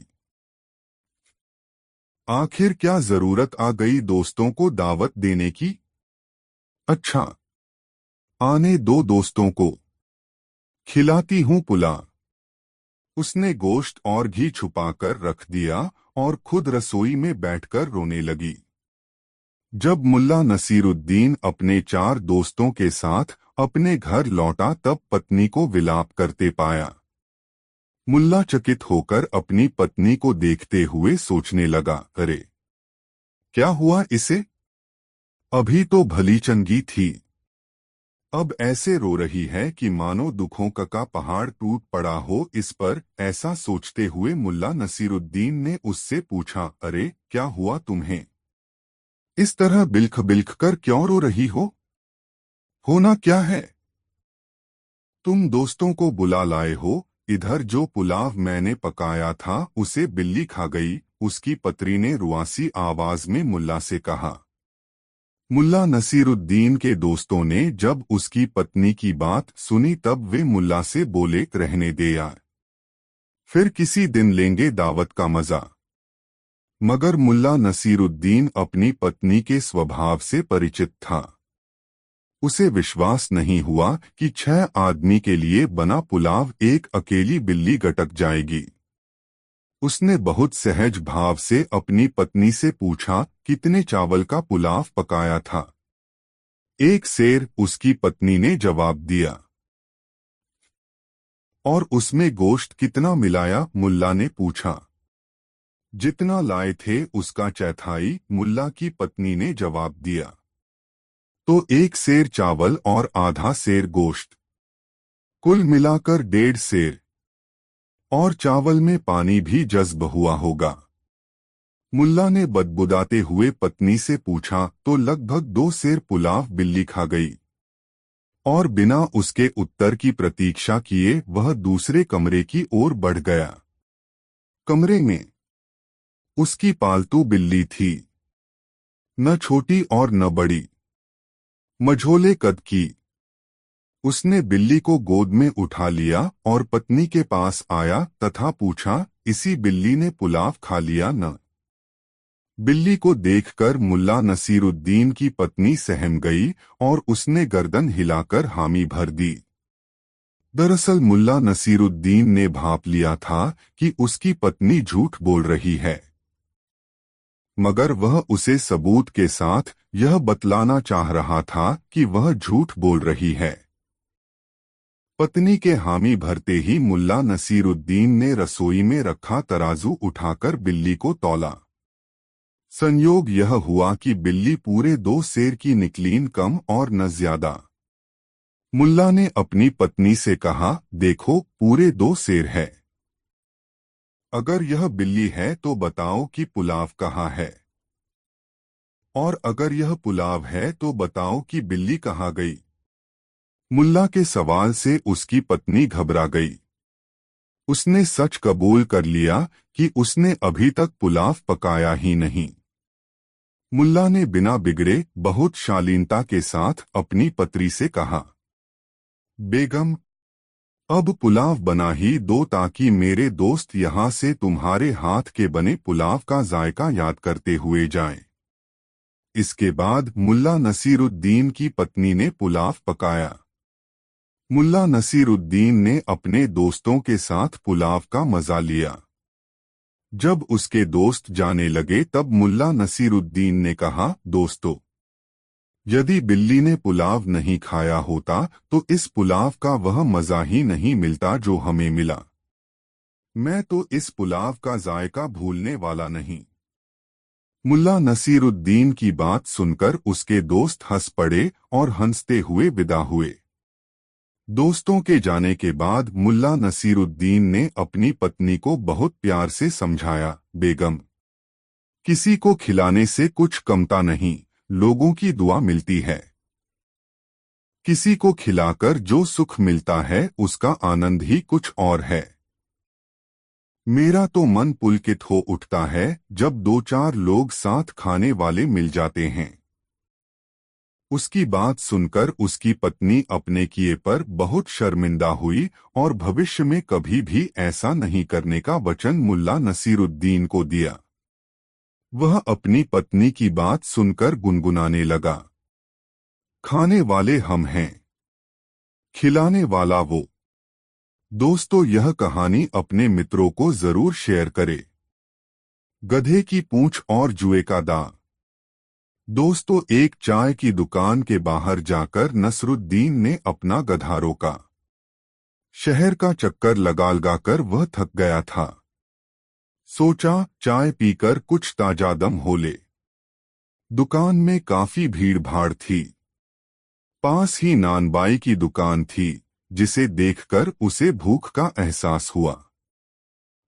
आखिर क्या जरूरत आ गई दोस्तों को दावत देने की? अच्छा, आने दो दोस्तों को, खिलाती हूं पुला। उसने गोश्त और घी छुपाकर रख दिया और खुद रसोई में बैठकर रोने लगी। जब मुल्ला नसीरुद्दीन अपने 4 दोस्तों के साथ अपने घर लौटा तब पत्नी को विलाप करते पाया। मुल्ला चकित होकर अपनी पत्नी को देखते हुए सोचने लगा, अरे क्या हुआ इसे? अभी तो भली चंगी थी, अब ऐसे रो रही है कि मानो दुखों का पहाड़ टूट पड़ा हो इस पर। ऐसा सोचते हुए मुल्ला नसीरुद्दीन ने उससे पूछा, अरे क्या हुआ तुम्हें? इस तरह बिल्ख बिल्ख कर क्यों रो रही हो? होना क्या है? तुम दोस्तों को बुला लाए हो, इधर जो पुलाव मैंने पकाया था उसे बिल्ली खा गई। उसकी पत्नी ने रुआसी आवाज में मुल्ला से कहा। मुल्ला नसीरुद्दीन के दोस्तों ने जब उसकी पत्नी की बात सुनी तब वे मुल्ला से बोले, रहने दे यार, फिर किसी दिन लेंगे दावत का मजा। मगर मुल्ला नसीरुद्दीन अपनी पत्नी के स्वभाव से परिचित था। उसे विश्वास नहीं हुआ कि 6 आदमी के लिए बना पुलाव एक अकेली बिल्ली गटक जाएगी। उसने बहुत सहज भाव से अपनी पत्नी से पूछा, कितने चावल का पुलाव पकाया था? 1 सेर, उसकी पत्नी ने जवाब दिया। और उसमें गोश्त कितना मिलाया? मुल्ला ने पूछा। जितना लाए थे उसका चौथाई, मुल्ला की पत्नी ने जवाब दिया। तो 1 सेर चावल और आधा सेर गोश्त, कुल मिलाकर 1.5 सेर। और चावल में पानी भी जज्ब हुआ होगा। मुल्ला ने बदबुदाते हुए पत्नी से पूछा, तो लगभग 2 सेर पुलाव बिल्ली खा गई। और बिना उसके उत्तर की प्रतीक्षा किए वह दूसरे कमरे की ओर बढ़ गया। कमरे में उसकी पालतू बिल्ली थी, न छोटी और न बड़ी, मझोले कद की। उसने बिल्ली को गोद में उठा लिया और पत्नी के पास आया तथा पूछा, इसी बिल्ली ने पुलाव खा लिया न? बिल्ली को देखकर मुल्ला नसीरुद्दीन की पत्नी सहम गई और उसने गर्दन हिलाकर हामी भर दी। दरअसल मुल्ला नसीरुद्दीन ने भांप लिया था कि उसकी पत्नी झूठ बोल रही है, मगर वह उसे सबूत के साथ यह बतलाना चाह रहा था कि वह झूठ बोल रही है। पत्नी के हामी भरते ही मुल्ला नसीरुद्दीन ने रसोई में रखा तराजू उठाकर बिल्ली को तौला। संयोग यह हुआ कि बिल्ली पूरे 2 सेर की निकलीन, कम और न ज्यादा। मुल्ला ने अपनी पत्नी से कहा, देखो पूरे 2 सेर है। अगर यह बिल्ली है तो बताओ कि पुलाव कहाँ है? और अगर यह पुलाव है तो बताओ कि बिल्ली कहाँ गई? मुल्ला के सवाल से उसकी पत्नी घबरा गई। उसने सच कबूल कर लिया कि उसने अभी तक पुलाव पकाया ही नहीं। मुल्ला ने बिना बिगड़े बहुत शालीनता के साथ अपनी पत्नी से कहा, बेगम, अब पुलाव बना ही दो ताकि मेरे दोस्त यहाँ से तुम्हारे हाथ के बने पुलाव का जायका याद करते हुए जाएं। इसके बाद मुल्ला नसीरुद्दीन की पत्नी ने पुलाव पकाया। मुल्ला नसीरुद्दीन ने अपने दोस्तों के साथ पुलाव का मजा लिया। जब उसके दोस्त जाने लगे तब मुल्ला नसीरुद्दीन ने कहा, दोस्तों, यदि बिल्ली ने पुलाव नहीं खाया होता तो इस पुलाव का वह मजा ही नहीं मिलता जो हमें मिला। मैं तो इस पुलाव का जायका भूलने वाला नहीं। मुल्ला नसीरुद्दीन की बात सुनकर उसके दोस्त हंस पड़े और हंसते हुए विदा हुए। दोस्तों के जाने के बाद मुल्ला नसीरुद्दीन ने अपनी पत्नी को बहुत प्यार से समझाया, बेगम, किसी को खिलाने से कुछ कमता नहीं, लोगों की दुआ मिलती है। किसी को खिलाकर जो सुख मिलता है उसका आनंद ही कुछ और है। मेरा तो मन पुलकित हो उठता है जब दो चार लोग साथ खाने वाले मिल जाते हैं। उसकी बात सुनकर उसकी पत्नी अपने किए पर बहुत शर्मिंदा हुई और भविष्य में कभी भी ऐसा नहीं करने का वचन मुल्ला नसीरुद्दीन को दिया। वह अपनी पत्नी की बात सुनकर गुनगुनाने लगा, खाने वाले हम हैं, खिलाने वाला वो। दोस्तों, यह कहानी अपने मित्रों को जरूर शेयर करें। गधे की पूंछ और जुए का दांव। दोस्तों, एक चाय की दुकान के बाहर जाकर नसरुद्दीन ने अपना गधा रोका। शहर का चक्कर लगा वह थक गया था। सोचा चाय पीकर कुछ ताजा दम हो ले। दुकान में काफी भीड़ भाड़ थी। पास ही नानबाई की दुकान थी, जिसे देखकर उसे भूख का एहसास हुआ।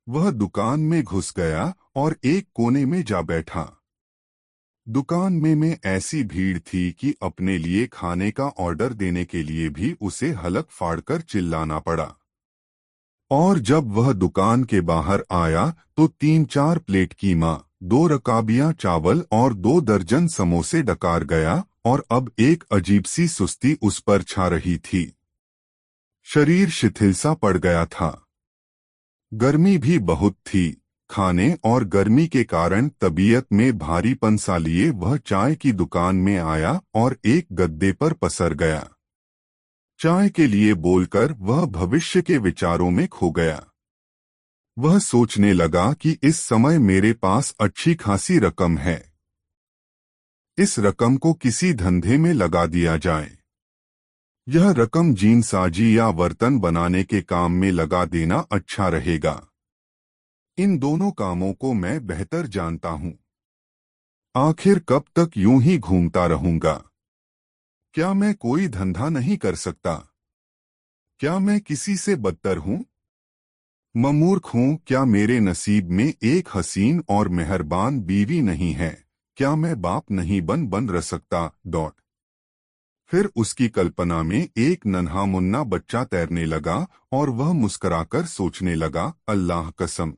वह दुकान में घुस गया और एक कोने में जा बैठा। दुकान में ऐसी भीड़ थी कि अपने लिए खाने का ऑर्डर देने के लिए भी उसे हलक फाड़कर चिल्लाना पड़ा। और जब वह दुकान के बाहर आया तो 3-4 प्लेट कीमा, 2 रकाबियां चावल और 2 दर्जन समोसे डकार गया और अब एक अजीब सी सुस्ती उस पर छा रही थी। शरीर शिथिल सा पड़ गया था। गर्मी भी बहुत थी। खाने और गर्मी के कारण तबीयत में भारीपन सा लिए वह चाय की दुकान में आया और एक गद्दे पर पसर गया। चाय के लिए बोलकर वह भविष्य के विचारों में खो गया। वह सोचने लगा कि इस समय मेरे पास अच्छी खासी रकम है। इस रकम को किसी धंधे में लगा दिया जाए। यह रकम जीनसाजी या बर्तन बनाने के काम में लगा देना अच्छा रहेगा। इन दोनों कामों को मैं बेहतर जानता हूँ। आखिर कब तक यूं ही घूमता रहूंगा? क्या मैं कोई धंधा नहीं कर सकता? क्या मैं किसी से बदतर हूँ? मैं मूर्ख हूँ? क्या मेरे नसीब में एक हसीन और मेहरबान बीवी नहीं है? क्या मैं बाप नहीं बन रह सकता? फिर उसकी कल्पना में एक नन्हा मुन्ना बच्चा तैरने लगा और वह मुस्कुराकर सोचने लगा, अल्लाह कसम,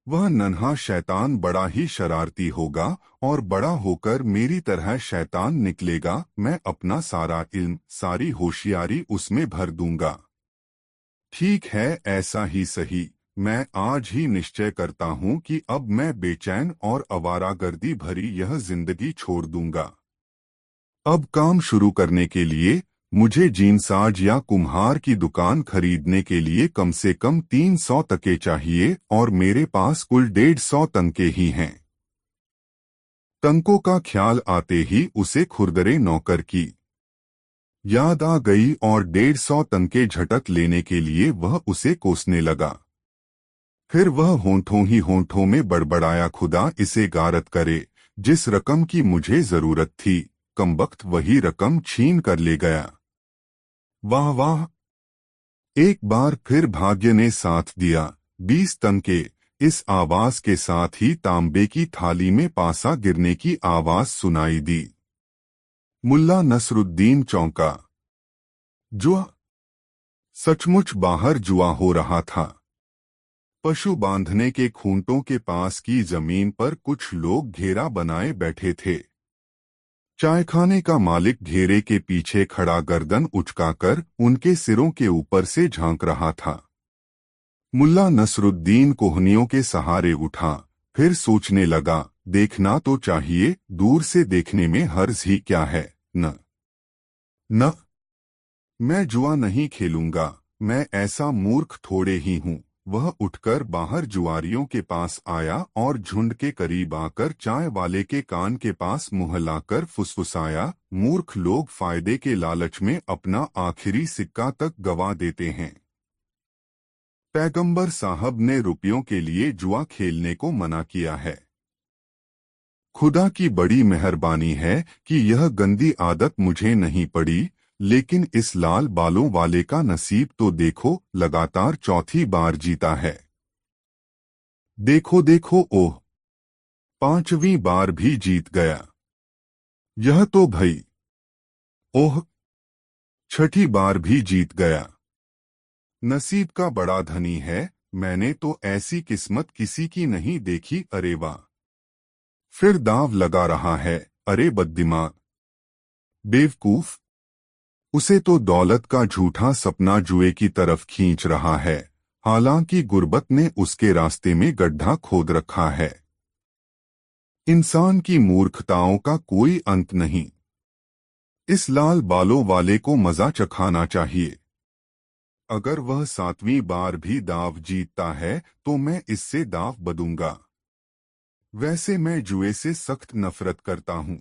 वह नन्हा शैतान बड़ा ही शरारती होगा और बड़ा होकर मेरी तरह शैतान निकलेगा। मैं अपना सारा इल्म, सारी होशियारी उसमें भर दूंगा। ठीक है, ऐसा ही सही। मैं आज ही निश्चय करता हूँ कि अब मैं बेचैन और आवारागर्दी भरी यह जिंदगी छोड़ दूंगा। अब काम शुरू करने के लिए मुझे जीनसाज या कुम्हार की दुकान खरीदने के लिए कम से कम 300 तके चाहिए और मेरे पास कुल 150 तंके ही हैं। तंकों का ख्याल आते ही उसे खुरदरे नौकर की याद आ गई और 150 तंके झटक लेने के लिए वह उसे कोसने लगा। फिर वह होंठों ही होंठों में बड़बड़ाया, खुदा इसे गारत करे, जिस रकम की मुझे जरूरत थी, कमबख्त वही रकम छीन कर ले गया। वाह वाह! एक बार फिर भाग्य ने साथ दिया। 20 तंके। इस आवाज के साथ ही तांबे की थाली में पासा गिरने की आवाज सुनाई दी। मुल्ला नसरुद्दीन चौंका। जुआ! सचमुच बाहर जुआ हो रहा था। पशु बांधने के खूंटों के पास की जमीन पर कुछ लोग घेरा बनाए बैठे थे। चायखाने का मालिक घेरे के पीछे खड़ा गर्दन उचकाकर उनके सिरों के ऊपर से झांक रहा था। मुल्ला नसरुद्दीन कोहनियों के सहारे उठा, फिर सोचने लगा, देखना तो चाहिए, दूर से देखने में हर्ज ही क्या है। न, मैं जुआ नहीं खेलूंगा। मैं ऐसा मूर्ख थोड़े ही हूँ। वह उठकर बाहर जुआरियों के पास आया और झुंड के करीब आकर चाय वाले के कान के पास मुंह लाकर फुसफुसाया, मूर्ख लोग फायदे के लालच में अपना आखिरी सिक्का तक गवा देते हैं। पैगंबर साहब ने रुपयों के लिए जुआ खेलने को मना किया है। खुदा की बड़ी मेहरबानी है कि यह गंदी आदत मुझे नहीं पड़ी, लेकिन इस लाल बालों वाले का नसीब तो देखो, लगातार चौथी बार जीता है। देखो देखो, ओह, 5वीं बार भी जीत गया। यह तो भई, ओह, 6ठी बार भी जीत गया। नसीब का बड़ा धनी है, मैंने तो ऐसी किस्मत किसी की नहीं देखी, अरे वाह। फिर दांव लगा रहा है, अरे बददिमाग, बेवकूफ। उसे तो दौलत का झूठा सपना जुए की तरफ खींच रहा है, हालांकि गुर्बत ने उसके रास्ते में गड्ढा खोद रखा है। इंसान की मूर्खताओं का कोई अंत नहीं। इस लाल बालों वाले को मजा चखाना चाहिए। अगर वह 7वीं बार भी दाव जीतता है तो मैं इससे दाव बदूंगा। वैसे मैं जुए से सख्त नफरत करता हूं।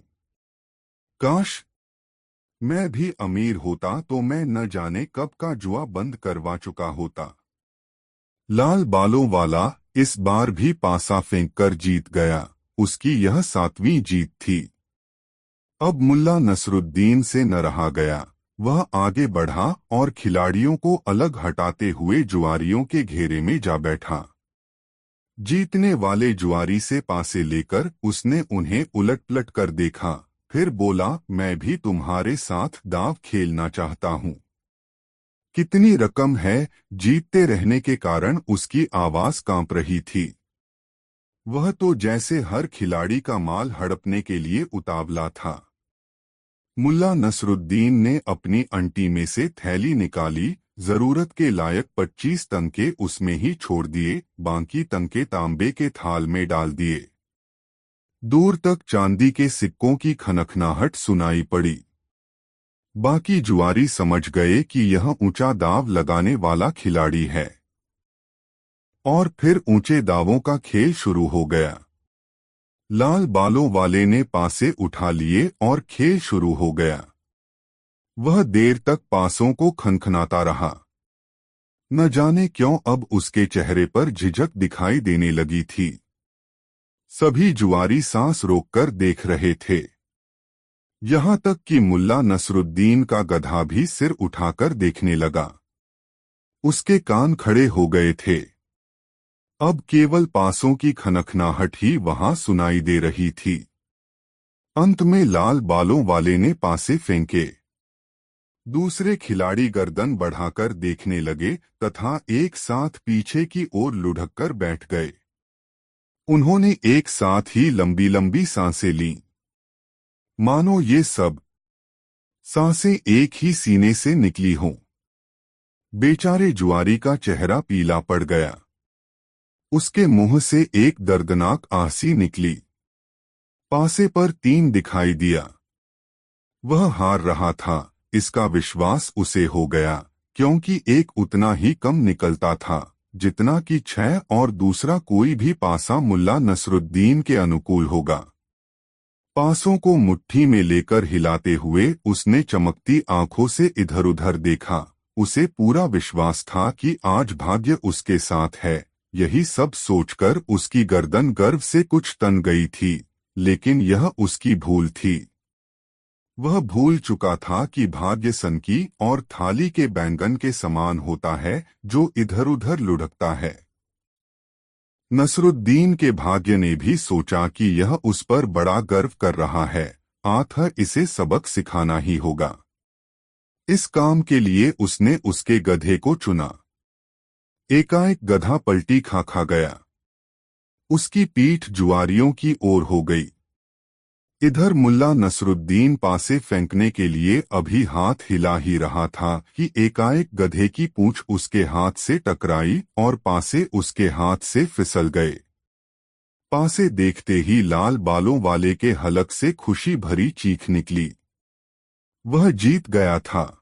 काश मैं भी अमीर होता तो मैं न जाने कब का जुआ बंद करवा चुका होता। लाल बालों वाला इस बार भी पासा फेंक कर जीत गया। उसकी यह 7वीं जीत थी। अब मुल्ला नसरुद्दीन से न रहा गया। वह आगे बढ़ा और खिलाड़ियों को अलग हटाते हुए जुआरियों के घेरे में जा बैठा। जीतने वाले जुआरी से पासे लेकर उसने उन्हें उलट-पलट कर देखा, फिर बोला, मैं भी तुम्हारे साथ दांव खेलना चाहता हूं। कितनी रकम है? जीतते रहने के कारण उसकी आवाज कांप रही थी। वह तो जैसे हर खिलाड़ी का माल हड़पने के लिए उतावला था। मुल्ला नसरुद्दीन ने अपनी अंटी में से थैली निकाली, जरूरत के लायक 25 तंके उसमें ही छोड़ दिए, बाकी तंके तांबे के थाल में डाल दिए। दूर तक चांदी के सिक्कों की खनखनाहट सुनाई पड़ी। बाकी जुआरी समझ गए कि यह ऊंचा दाव लगाने वाला खिलाड़ी है। और फिर ऊंचे दावों का खेल शुरू हो गया। लाल बालों वाले ने पासे उठा लिए और खेल शुरू हो गया। वह देर तक पासों को खनखनाता रहा। न जाने क्यों अब उसके चेहरे पर झिझक दिखाई देने लगी थी। सभी जुआरी सांस रोककर देख रहे थे। यहां तक कि मुल्ला नसरुद्दीन का गधा भी सिर उठाकर देखने लगा। उसके कान खड़े हो गए थे। अब केवल पासों की खनखनाहट ही वहां सुनाई दे रही थी। अंत में लाल बालों वाले ने पासे फेंके। दूसरे खिलाड़ी गर्दन बढ़ाकर देखने लगे तथा एक साथ पीछे की ओर लुढ़क कर बैठ गए। उन्होंने एक साथ ही लंबी लंबी सांसें लीं, मानो ये सब सांसें एक ही सीने से निकली हों। बेचारे जुआरी का चेहरा पीला पड़ गया। उसके मुंह से एक दर्दनाक आंसी निकली। पासे पर 3 दिखाई दिया। वह हार रहा था, इसका विश्वास उसे हो गया, क्योंकि एक उतना ही कम निकलता था जितना कि 6 और दूसरा कोई भी पासा मुल्ला नसरुद्दीन के अनुकूल होगा। पासों को मुट्ठी में लेकर हिलाते हुए उसने चमकती आंखों से इधर-उधर देखा। उसे पूरा विश्वास था कि आज भाग्य उसके साथ है। यही सब सोचकर उसकी गर्दन गर्व से कुछ तन गई थी, लेकिन यह उसकी भूल थी। वह भूल चुका था कि भाग्य सनकी और थाली के बैंगन के समान होता है जो इधर-उधर लुढ़कता है। नसरुद्दीन के भाग्य ने भी सोचा कि यह उस पर बड़ा गर्व कर रहा है, अतः इसे सबक सिखाना ही होगा। इस काम के लिए उसने उसके गधे को चुना। एकाएक गधा पलटी खा गया। उसकी पीठ जुआरियों की ओर हो गई। इधर मुल्ला नसरुद्दीन पासे फेंकने के लिए अभी हाथ हिला ही रहा था कि एकाएक गधे की पूंछ उसके हाथ से टकराई और पासे उसके हाथ से फिसल गए। पासे देखते ही लाल बालों वाले के हलक से खुशी भरी चीख निकली। वह जीत गया था।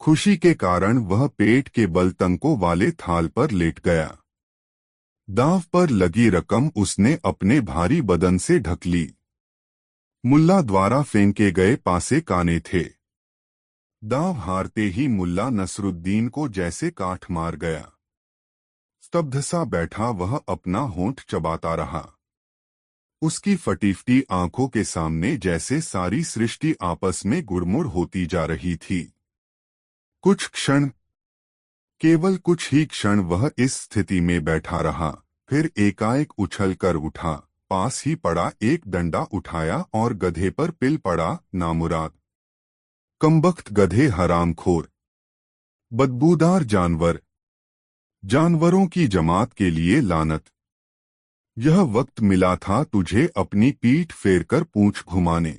खुशी के कारण वह पेट के बल तंकों वाले थाल पर लेट गया। दांव पर लगी रकम उसने अपने भारी बदन से ढक ली। मुल्ला द्वारा फेंके गए पासे काने थे। दांव हारते ही मुल्ला नसरुद्दीन को जैसे काठ मार गया। स्तब्ध सा बैठा वह अपना होंठ चबाता रहा। उसकी फटीफटी आंखों के सामने जैसे सारी सृष्टि आपस में गुड़मुड़ होती जा रही थी। कुछ क्षण, केवल कुछ ही क्षण वह इस स्थिति में बैठा रहा, फिर एकाएक उछल कर उठा, पास ही पड़ा एक डंडा उठाया और गधे पर पिल पड़ा, नामुराद, कमबख्त गधे, हरामखोर, बदबूदार जानवर, जानवरों की जमात के लिए लानत। यह वक्त मिला था तुझे अपनी पीठ फेरकर पूंछ घुमाने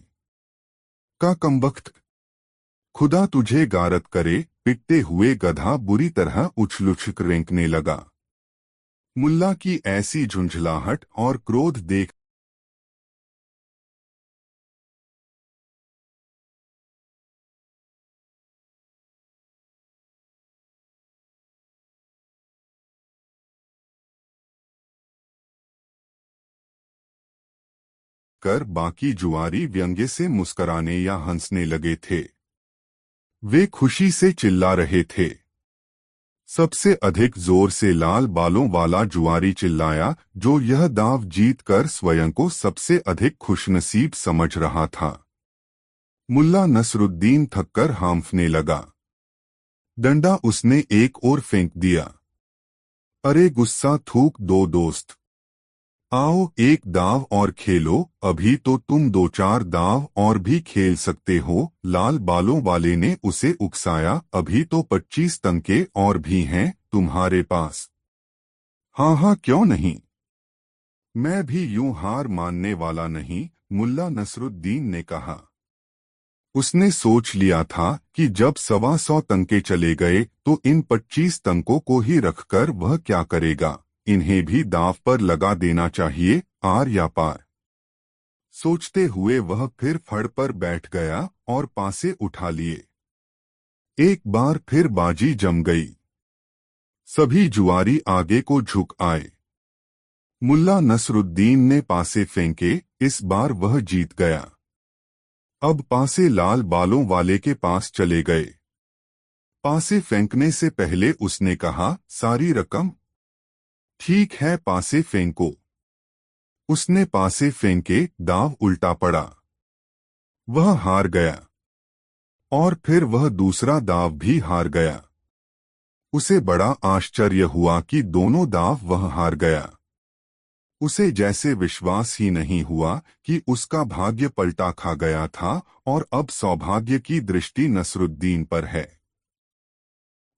का। कमबख्त, खुदा तुझे गारत करे। पिटते हुए गधा बुरी तरह उछल-उछल रेंकने लगा। मुल्ला की ऐसी झुंझलाहट और क्रोध देख कर बाकी जुआरी व्यंग्य से मुस्कराने या हंसने लगे थे। वे खुशी से चिल्ला रहे थे। सबसे अधिक जोर से लाल बालों वाला जुआरी चिल्लाया, जो यह दाव जीतकर स्वयं को सबसे अधिक खुशनसीब समझ रहा था। मुल्ला नसरुद्दीन थककर हांफने लगा। डंडा उसने एक ओर फेंक दिया। अरे गुस्सा थूक दो दोस्त। आओ एक दाव और खेलो, अभी तो तुम दो चार दाव और भी खेल सकते हो। लाल बालों वाले ने उसे उकसाया। अभी तो 25 तंके और भी हैं तुम्हारे पास। हाँ हाँ, क्यों नहीं। मैं भी यूं हार मानने वाला नहीं, मुल्ला नसरुद्दीन ने कहा। उसने सोच लिया था कि जब 125 तंके चले गए तो इन 25 तंकों को ही रखकर वह क्या करेगा। इन्हें भी दांव पर लगा देना चाहिए, आर या पार। सोचते हुए वह फिर फड़ पर बैठ गया और पासे उठा लिए। एक बार फिर बाजी जम गई। सभी जुआरी आगे को झुक आए। मुल्ला नसरुद्दीन ने पासे फेंके। इस बार वह जीत गया। अब पासे लाल बालों वाले के पास चले गए। पासे फेंकने से पहले उसने कहा, सारी रकम। ठीक है, पासे फेंको। उसने पासे फेंके, दाव उल्टा पड़ा। वह हार गया। और फिर वह दूसरा दाव भी हार गया। उसे बड़ा आश्चर्य हुआ कि दोनों दाव वह हार गया। उसे जैसे विश्वास ही नहीं हुआ कि उसका भाग्य पलटा खा गया था और अब सौभाग्य की दृष्टि नसरुद्दीन पर है।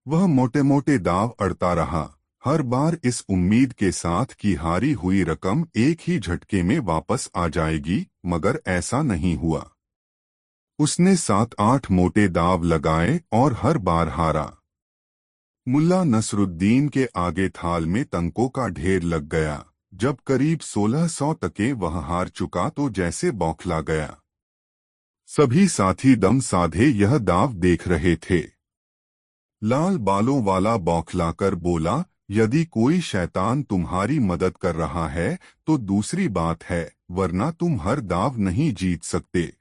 वह मोटे मोटे दाव अड़ता रहा, हर बार इस उम्मीद के साथ कि हारी हुई रकम एक ही झटके में वापस आ जाएगी, मगर ऐसा नहीं हुआ। उसने 7-8 मोटे दाव लगाए और हर बार हारा। मुल्ला नसरुद्दीन के आगे थाल में तंकों का ढेर लग गया। जब करीब 1600 तके वह हार चुका तो जैसे बौखला गया। सभी साथी दम साधे यह दाव देख रहे थे। लाल बालों वाला बौखलाकर बोला, यदि कोई शैतान तुम्हारी मदद कर रहा है तो दूसरी बात है, वरना तुम हर दाव नहीं जीत सकते।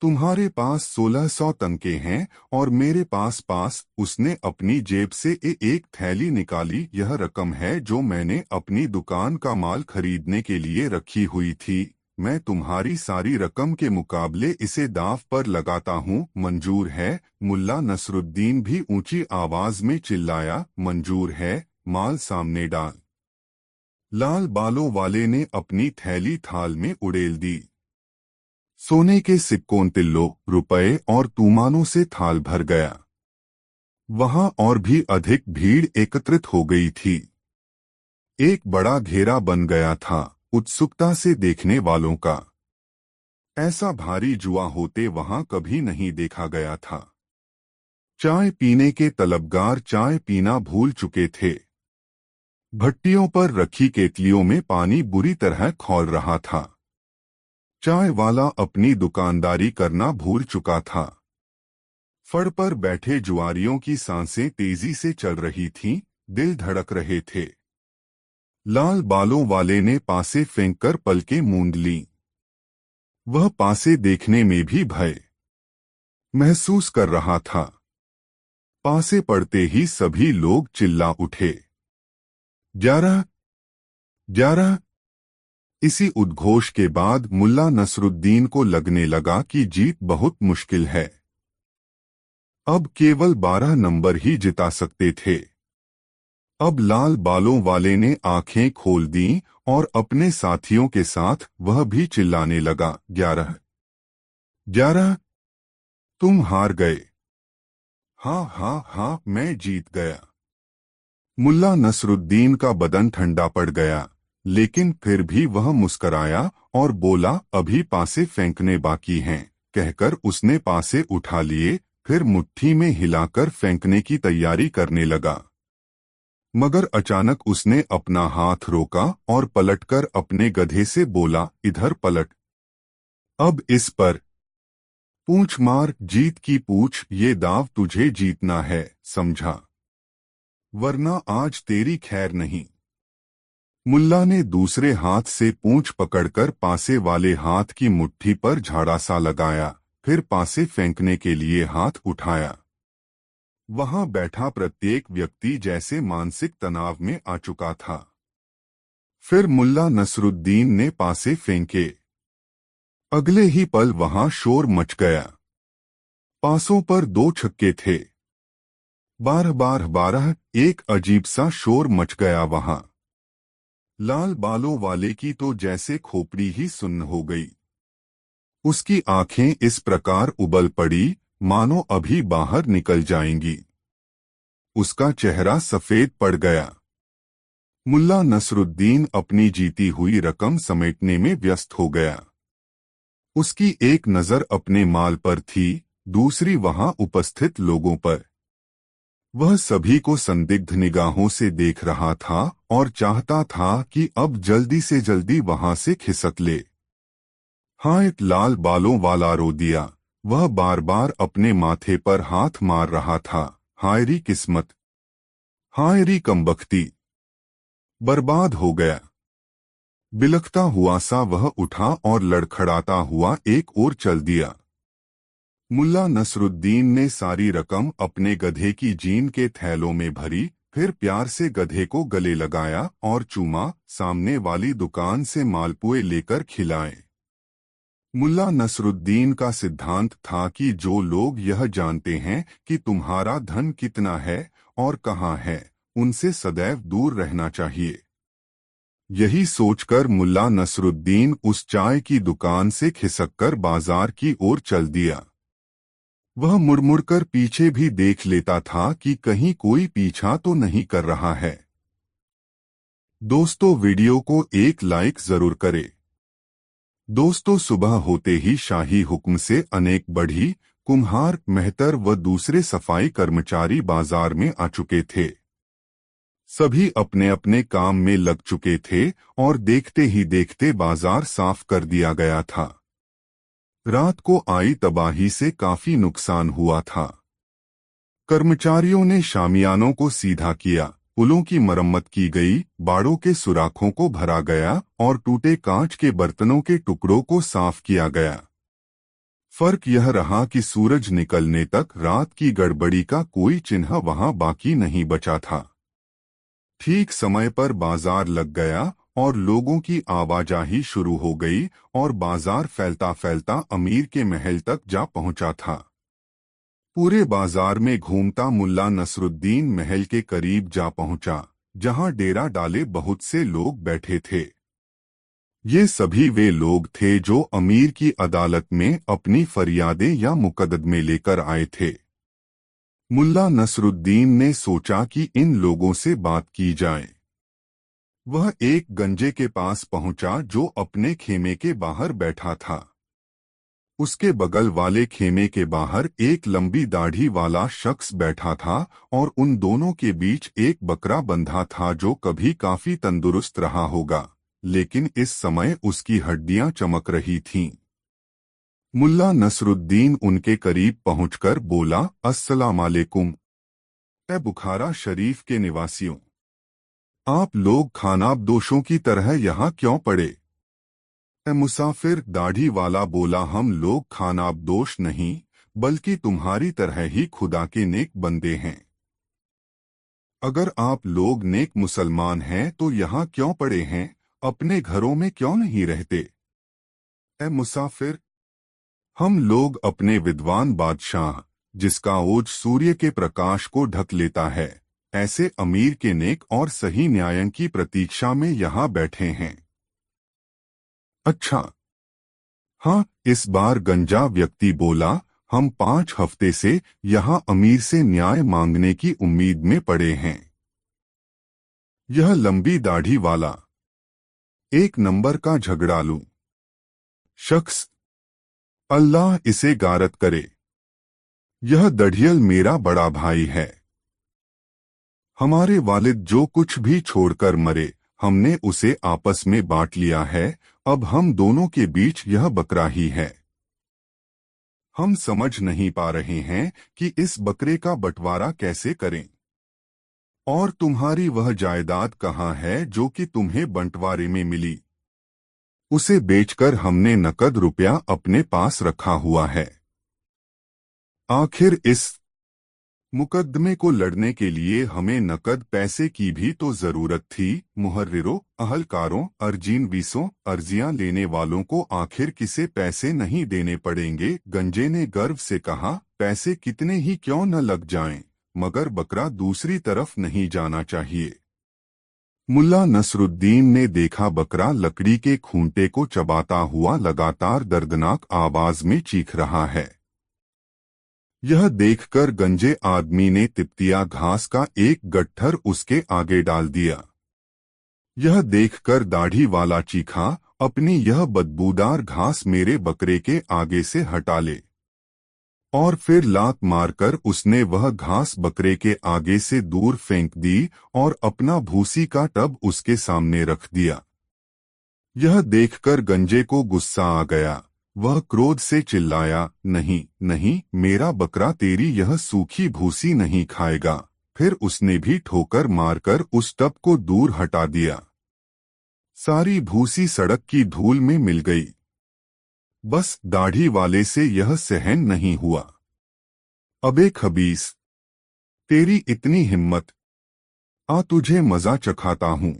तुम्हारे पास 1600 तंके हैं और मेरे पास उसने अपनी जेब से एक थैली निकाली। यह रकम है जो मैंने अपनी दुकान का माल खरीदने के लिए रखी हुई थी। मैं तुम्हारी सारी रकम के मुकाबले इसे दांव पर लगाता हूँ। मंजूर है। मुल्ला नसरुद्दीन भी ऊंची आवाज में चिल्लाया, मंजूर है, माल सामने डाल। लाल बालों वाले ने अपनी थैली थाल में उड़ेल दी। सोने के सिक्कों, तिल्लों, रुपए और तूमानों से थाल भर गया। वहां और भी अधिक भीड़ एकत्रित हो गई थी। एक बड़ा घेरा बन गया था, उत्सुकता से देखने वालों का। ऐसा भारी जुआ होते वहां कभी नहीं देखा गया था। चाय पीने के तलबगार चाय पीना भूल चुके थे। भट्टियों पर रखी केतलियों में पानी बुरी तरह खौल रहा था। चाय वाला अपनी दुकानदारी करना भूल चुका था। फड़ पर बैठे जुआरियों की सांसें तेजी से चल रही थीं, दिल धड़क रहे थे। लाल बालों वाले ने पासे फेंककर पलकें मूंद लीं। वह पासे देखने में भी भय महसूस कर रहा था। पासे पड़ते ही सभी लोग चिल्ला उठे, 11, 11। इसी उद्घोष के बाद मुल्ला नसरुद्दीन को लगने लगा कि जीत बहुत मुश्किल है। अब केवल 12 नंबर ही जिता सकते थे। अब लाल बालों वाले ने आंखें खोल दी और अपने साथियों के साथ वह भी चिल्लाने लगा, 11, 11। तुम हार गए। हाँ हाँ हाँ, मैं जीत गया। मुल्ला नसरुद्दीन का बदन ठंडा पड़ गया, लेकिन फिर भी वह मुस्कराया और बोला, अभी पासे फेंकने बाकी हैं। कहकर उसने पासे उठा लिए, फिर मुट्ठी में हिलाकर फेंकने की तैयारी करने लगा। मगर अचानक उसने अपना हाथ रोका और पलटकर अपने गधे से बोला, इधर पलट। अब इस पर पूंछ मार, जीत की पूछ, ये दाव तुझे जीतना है, समझा, वरना आज तेरी खैर नहीं। मुल्ला ने दूसरे हाथ से पूंछ पकड़कर पासे वाले हाथ की मुट्ठी पर झाड़ा सा लगाया, फिर पासे फेंकने के लिए हाथ उठाया। वहां बैठा प्रत्येक व्यक्ति जैसे मानसिक तनाव में आ चुका था। फिर मुल्ला नसरुद्दीन ने पासे फेंके। अगले ही पल वहां शोर मच गया। पासों पर 2 छक्के थे। 12-12, एक अजीब सा शोर मच गया वहां। लाल बालों वाले की तो जैसे खोपड़ी ही सुन्न हो गई। उसकी आंखें इस प्रकार उबल पड़ी, मानो अभी बाहर निकल जाएंगी। उसका चेहरा सफेद पड़ गया। मुल्ला नसरुद्दीन अपनी जीती हुई रकम समेटने में व्यस्त हो गया। उसकी एक नजर अपने माल पर थी, दूसरी वहां उपस्थित लोगों पर। वह सभी को संदिग्ध निगाहों से देख रहा था और चाहता था कि अब जल्दी से जल्दी वहां से खिसक ले। हाँ, एक लाल बालों वाला रो दिया। वह बार बार अपने माथे पर हाथ मार रहा था। हाय री किस्मत, हाय री कमबख्ती, बर्बाद हो गया। बिलखता हुआ सा वह उठा और लड़खड़ाता हुआ एक ओर चल दिया। मुल्ला नसरुद्दीन ने सारी रकम अपने गधे की जीन के थैलों में भरी, फिर प्यार से गधे को गले लगाया और चूमा, सामने वाली दुकान से मालपुए लेकर खिलाए। मुल्ला नसरुद्दीन का सिद्धांत था कि जो लोग यह जानते हैं कि तुम्हारा धन कितना है और कहाँ है, उनसे सदैव दूर रहना चाहिए। यही सोचकर मुल्ला नसरुद्दीन उस चाय की दुकान से खिसककर बाजार की ओर चल दिया। वह मुड़मुड़कर पीछे भी देख लेता था कि कहीं कोई पीछा तो नहीं कर रहा है। दोस्तों, वीडियो को एक लाइक जरूर करें। दोस्तों, सुबह होते ही शाही हुक्म से अनेक बढ़ी, कुम्हार, मेहतर व दूसरे सफाई कर्मचारी बाजार में आ चुके थे। सभी अपने अपने काम में लग चुके थे और देखते ही देखते बाजार साफ कर दिया गया था। रात को आई तबाही से काफी नुकसान हुआ था। कर्मचारियों ने शामियानों को सीधा किया, पुलों की मरम्मत की गई, बाड़ों के सुराखों को भरा गया और टूटे कांच के बर्तनों के टुकड़ों को साफ किया गया। फर्क यह रहा कि सूरज निकलने तक रात की गड़बड़ी का कोई चिन्ह वहां बाकी नहीं बचा था। ठीक समय पर बाजार लग गया और लोगों की आवाजाही शुरू हो गई और बाजार फैलता फैलता अमीर के महल तक जा पहुंचा था। पूरे बाजार में घूमता मुल्ला नसरुद्दीन महल के करीब जा पहुंचा, जहां डेरा डाले बहुत से लोग बैठे थे। ये सभी वे लोग थे जो अमीर की अदालत में अपनी फरियादें या मुकदमे लेकर आए थे। मुल्ला नसरुद्दीन ने सोचा कि इन लोगों से बात की जाए। वह एक गंजे के पास पहुंचा जो अपने खेमे के बाहर बैठा था। उसके बगल वाले खेमे के बाहर एक लंबी दाढ़ी वाला शख्स बैठा था और उन दोनों के बीच एक बकरा बंधा था जो कभी काफी तंदुरुस्त रहा होगा, लेकिन इस समय उसकी हड्डियां चमक रही थीं। मुल्ला नसरुद्दीन उनके करीब पहुंचकर बोला, अस्सलामालेकुम। ए बुखारा शरीफ के निवासियों, आप लोग खानाबदोशों की तरह यहाँ क्यों पड़े? ए मुसाफिर, दाढ़ी वाला बोला, हम लोग खानाबदोश नहीं, बल्कि तुम्हारी तरह ही खुदा के नेक बंदे हैं। अगर आप लोग नेक मुसलमान हैं तो यहाँ क्यों पड़े हैं, अपने घरों में क्यों नहीं रहते? ए मुसाफिर, हम लोग अपने विद्वान बादशाह, जिसका ओज सूर्य के प्रकाश को ढक लेता है, ऐसे अमीर के नेक और सही न्याय की प्रतीक्षा में यहाँ बैठे हैं। अच्छा, हाँ, इस बार गंजा व्यक्ति बोला, हम 5 हफ्ते से यहाँ अमीर से न्याय मांगने की उम्मीद में पड़े हैं। यह लंबी दाढ़ी वाला एक नंबर का झगड़ालू शख्स, अल्लाह इसे गारत करे। यह दढ़ियल मेरा बड़ा भाई है। हमारे वालिद जो कुछ भी छोड़कर मरे, हमने उसे आपस में बांट लिया है। अब हम दोनों के बीच यह बकरा ही है। हम समझ नहीं पा रहे हैं कि इस बकरे का बंटवारा कैसे करें। और तुम्हारी वह जायदाद कहाँ है जो कि तुम्हें बंटवारे में मिली? उसे बेचकर हमने नकद रुपया अपने पास रखा हुआ है। आखिर इस मुकदमे को लड़ने के लिए हमें नकद पैसे की भी तो जरूरत थी। मुहर्रिरों, अहलकारों, अर्जीनवीसों, अर्जियां लेने वालों को आखिर किसे पैसे नहीं देने पड़ेंगे? गंजे ने गर्व से कहा, पैसे कितने ही क्यों न लग जाएं, मगर बकरा दूसरी तरफ नहीं जाना चाहिए। मुल्ला नसरुद्दीन ने देखा बकरा लकड़ी के खूंटे को चबाता हुआ लगातार दर्दनाक आवाज में चीख रहा है। यह देखकर गंजे आदमी ने तिप्तिया घास का एक गट्ठर उसके आगे डाल दिया। यह देखकर दाढ़ी वाला चीखा, अपनी यह बदबूदार घास मेरे बकरे के आगे से हटा ले। और फिर लात मारकर उसने वह घास बकरे के आगे से दूर फेंक दी और अपना भूसी का टब उसके सामने रख दिया। यह देखकर गंजे को गुस्सा आ गया। वह क्रोध से चिल्लाया, नहीं नहीं, मेरा बकरा तेरी यह सूखी भूसी नहीं खाएगा। फिर उसने भी ठोकर मारकर उस टब को दूर हटा दिया। सारी भूसी सड़क की धूल में मिल गई। बस दाढ़ी वाले से यह सहन नहीं हुआ। अबे खबीस, तेरी इतनी हिम्मत, आ तुझे मजा चखाता हूं।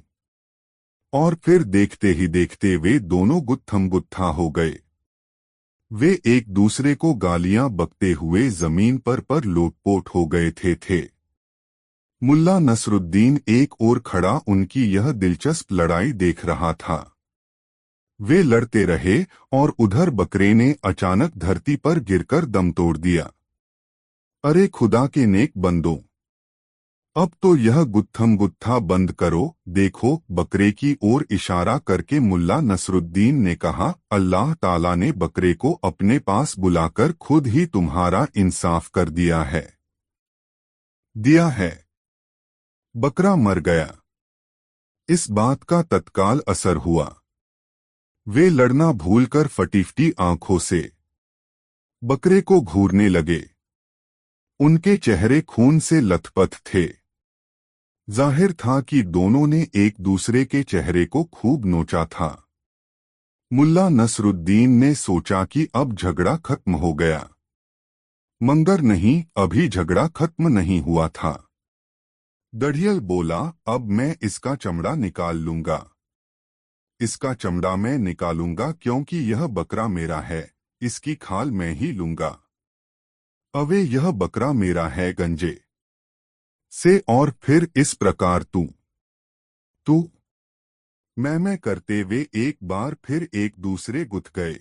और फिर देखते ही देखते वे दोनों गुत्थम गुत्था हो गए। वे एक दूसरे को गालियां बकते हुए जमीन पर लोटपोट हो गए थे। मुल्ला नसरुद्दीन एक ओर खड़ा उनकी यह दिलचस्प लड़ाई देख रहा था। वे लड़ते रहे और उधर बकरे ने अचानक धरती पर गिरकर दम तोड़ दिया। अरे खुदा के नेक बंदों, अब तो यह गुत्थम गुत्था बंद करो। देखो, बकरे की ओर इशारा करके मुल्ला नसरुद्दीन ने कहा, अल्लाह ताला ने बकरे को अपने पास बुलाकर खुद ही तुम्हारा इंसाफ कर दिया है। बकरा मर गया। इस बात का तत्काल असर हुआ। वे लड़ना भूलकर फटीफटी आंखों से बकरे को घूरने लगे। उनके चेहरे खून से लथपथ थे। जाहिर था कि दोनों ने एक दूसरे के चेहरे को खूब नोचा था। मुल्ला नसरुद्दीन ने सोचा कि अब झगड़ा खत्म हो गया, मगर नहीं, अभी झगड़ा खत्म नहीं हुआ था। दढ़ियल बोला, अब मैं इसका चमड़ा निकाल लूंगा। इसका चमड़ा मैं निकालूंगा क्योंकि यह बकरा मेरा है। इसकी खाल मैं ही लूंगा। अवे यह बकरा मेरा है गंजे से। और फिर इस प्रकार तू मैं करते वे एक बार फिर एक दूसरे गुथ गए।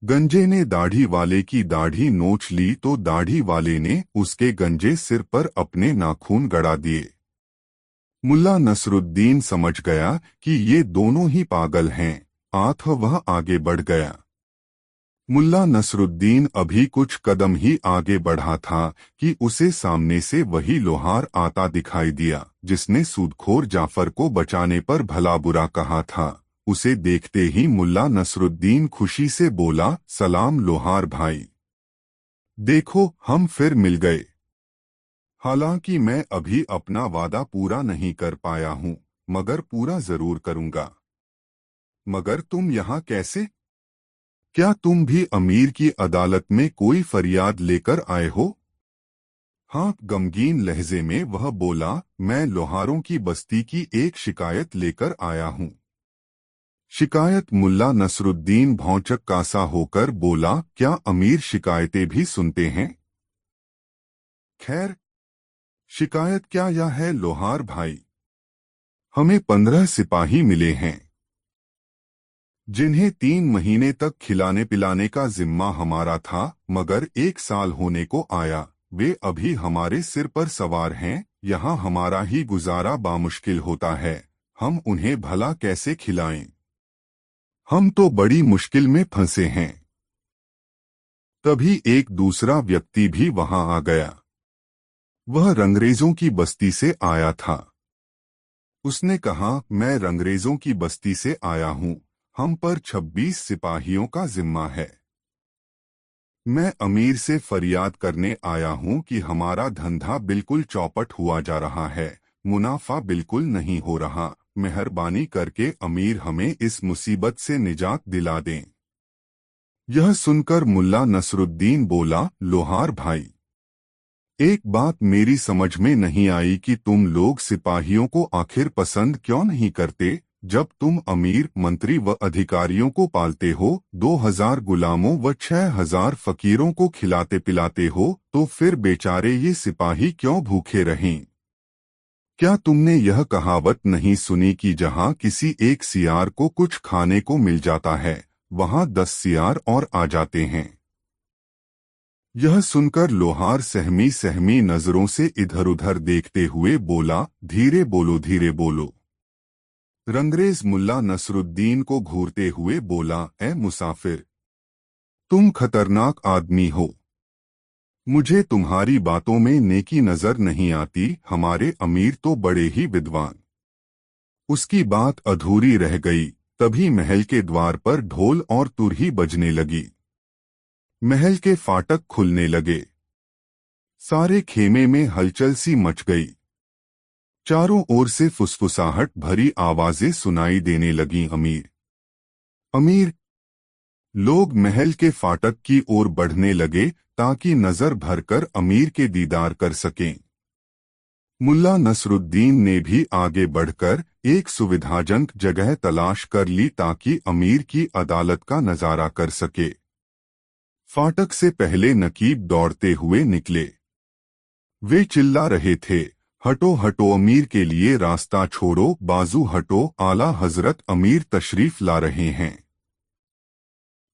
गंजे ने दाढ़ी वाले की दाढ़ी नोच ली तो दाढ़ी वाले ने उसके गंजे सिर पर अपने नाखून गड़ा दिए। मुल्ला नसरुद्दीन समझ गया कि ये दोनों ही पागल हैं। वह आगे बढ़ गया। मुल्ला नसरुद्दीन अभी कुछ कदम ही आगे बढ़ा था कि उसे सामने से वही लोहार आता दिखाई दिया जिसने सूदखोर जाफर को बचाने पर भला बुरा कहा था। उसे देखते ही मुल्ला नसरुद्दीन खुशी से बोला, सलाम लोहार भाई, देखो हम फिर मिल गए। हालांकि मैं अभी अपना वादा पूरा नहीं कर पाया हूं, मगर पूरा जरूर करूंगा। मगर तुम यहाँ कैसे? क्या तुम भी अमीर की अदालत में कोई फरियाद लेकर आए हो? हाँ, गमगीन लहजे में वह बोला, मैं लोहारों की बस्ती की एक शिकायत लेकर आया हूँ। शिकायत? मुल्ला नसरुद्दीन भौंचक्का सा होकर बोला, क्या अमीर शिकायतें भी सुनते हैं? खैर, शिकायत क्या यह है लोहार भाई? हमें 15 सिपाही मिले हैं जिन्हें 3 महीने तक खिलाने पिलाने का जिम्मा हमारा था, मगर 1 साल होने को आया, वे अभी हमारे सिर पर सवार हैं। यहाँ हमारा ही गुजारा बामुश्किल होता है, हम उन्हें भला कैसे खिलाएं? हम तो बड़ी मुश्किल में फंसे हैं। तभी एक दूसरा व्यक्ति भी वहां आ गया। वह रंगरेजों की बस्ती से आया था। उसने कहा, मैं रंगरेजों की बस्ती से आया हूं, हम पर 26 सिपाहियों का जिम्मा है। मैं अमीर से फरियाद करने आया हूं कि हमारा धंधा बिल्कुल चौपट हुआ जा रहा है, मुनाफा बिल्कुल नहीं हो रहा, मेहरबानी करके अमीर हमें इस मुसीबत से निजात दिला दें। यह सुनकर मुल्ला नसरुद्दीन बोला, लोहार भाई, एक बात मेरी समझ में नहीं आई कि तुम लोग सिपाहियों को आखिर पसंद क्यों नहीं करते? जब तुम अमीर, मंत्री व अधिकारियों को पालते हो, 2000 गुलामों व 6000 फकीरों को खिलाते पिलाते हो, तो फिर बेचारे ये सिपाही क्यों भूखे रहें? क्या तुमने यह कहावत नहीं सुनी कि जहां किसी एक सियार को कुछ खाने को मिल जाता है, वहां 10 सियार और आ जाते हैं? यह सुनकर लोहार सहमी सहमी नजरों से इधर उधर देखते हुए बोला, धीरे बोलो, धीरे बोलो। रंगरेज मुल्ला नसरुद्दीन को घूरते हुए बोला, ए मुसाफिर, तुम खतरनाक आदमी हो। मुझे तुम्हारी बातों में नेकी नजर नहीं आती। हमारे अमीर तो बड़े ही विद्वान। उसकी बात अधूरी रह गई, तभी महल के द्वार पर ढोल और तुरही बजने लगी। महल के फाटक खुलने लगे। सारे खेमे में हलचल सी मच गई। चारों ओर से फुसफुसाहट भरी आवाजें सुनाई देने लगीं। अमीर, अमीर। लोग महल के फाटक की ओर बढ़ने लगे ताकि नजर भरकर अमीर के दीदार कर सकें। मुल्ला नसरुद्दीन ने भी आगे बढ़कर एक सुविधाजनक जगह तलाश कर ली ताकि अमीर की अदालत का नजारा कर सके। फाटक से पहले नकीब दौड़ते हुए निकले। वे चिल्ला रहे थे, हटो हटो, अमीर के लिए रास्ता छोड़ो, बाजू हटो, आला हजरत अमीर तशरीफ ला रहे हैं।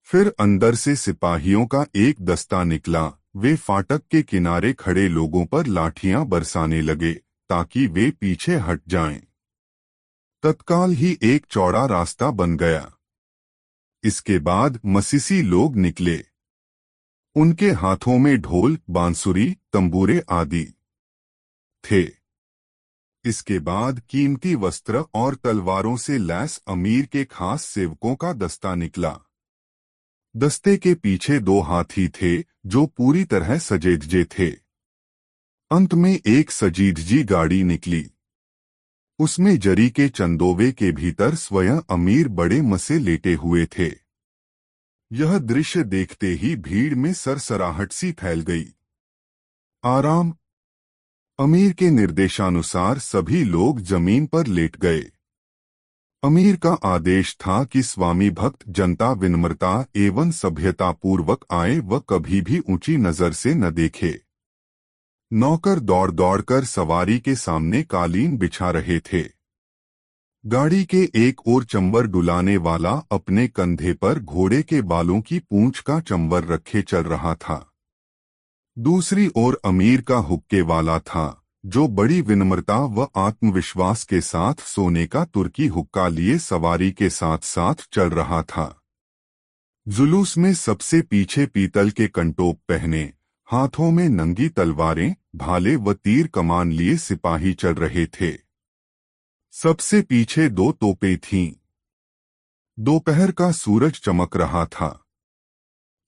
फिर अंदर से सिपाहियों का एक दस्ता निकला। वे फाटक के किनारे खड़े लोगों पर लाठियां बरसाने लगे ताकि वे पीछे हट जाएं। तत्काल ही एक चौड़ा रास्ता बन गया। इसके बाद मसीसी लोग निकले। उनके हाथों में ढोल, बांसुरी, तंबूरे आदि थे। इसके बाद कीमती वस्त्र और तलवारों से लैस अमीर के खास सेवकों का दस्ता निकला। दस्ते के पीछे 2 हाथी थे जो पूरी तरह सजेधजे थे। अंत में एक सजीदजी गाड़ी निकली। उसमें जरी के चंदोवे के भीतर स्वयं अमीर बड़े मसे लेटे हुए थे। यह दृश्य देखते ही भीड़ में सरसराहट सी फैल गई। आराम। अमीर के निर्देशानुसार सभी लोग जमीन पर लेट गए। अमीर का आदेश था कि स्वामी भक्त जनता विनम्रता एवं सभ्यता पूर्वक आए व कभी भी ऊंची नजर से न देखे। नौकर दौड़ दौड़कर सवारी के सामने कालीन बिछा रहे थे। गाड़ी के एक ओर चंबर डुलाने वाला अपने कंधे पर घोड़े के बालों की पूंछ का चंबर रखे चल रहा था। दूसरी ओर अमीर का हुक्के वाला था जो बड़ी विनम्रता व आत्मविश्वास के साथ सोने का तुर्की हुक्का लिए सवारी के साथ साथ चल रहा था। जुलूस में सबसे पीछे पीतल के कंटोप पहने, हाथों में नंगी तलवारें, भाले व तीर कमान लिए सिपाही चल रहे थे। सबसे पीछे 2 तोपें थीं। दोपहर का सूरज चमक रहा था।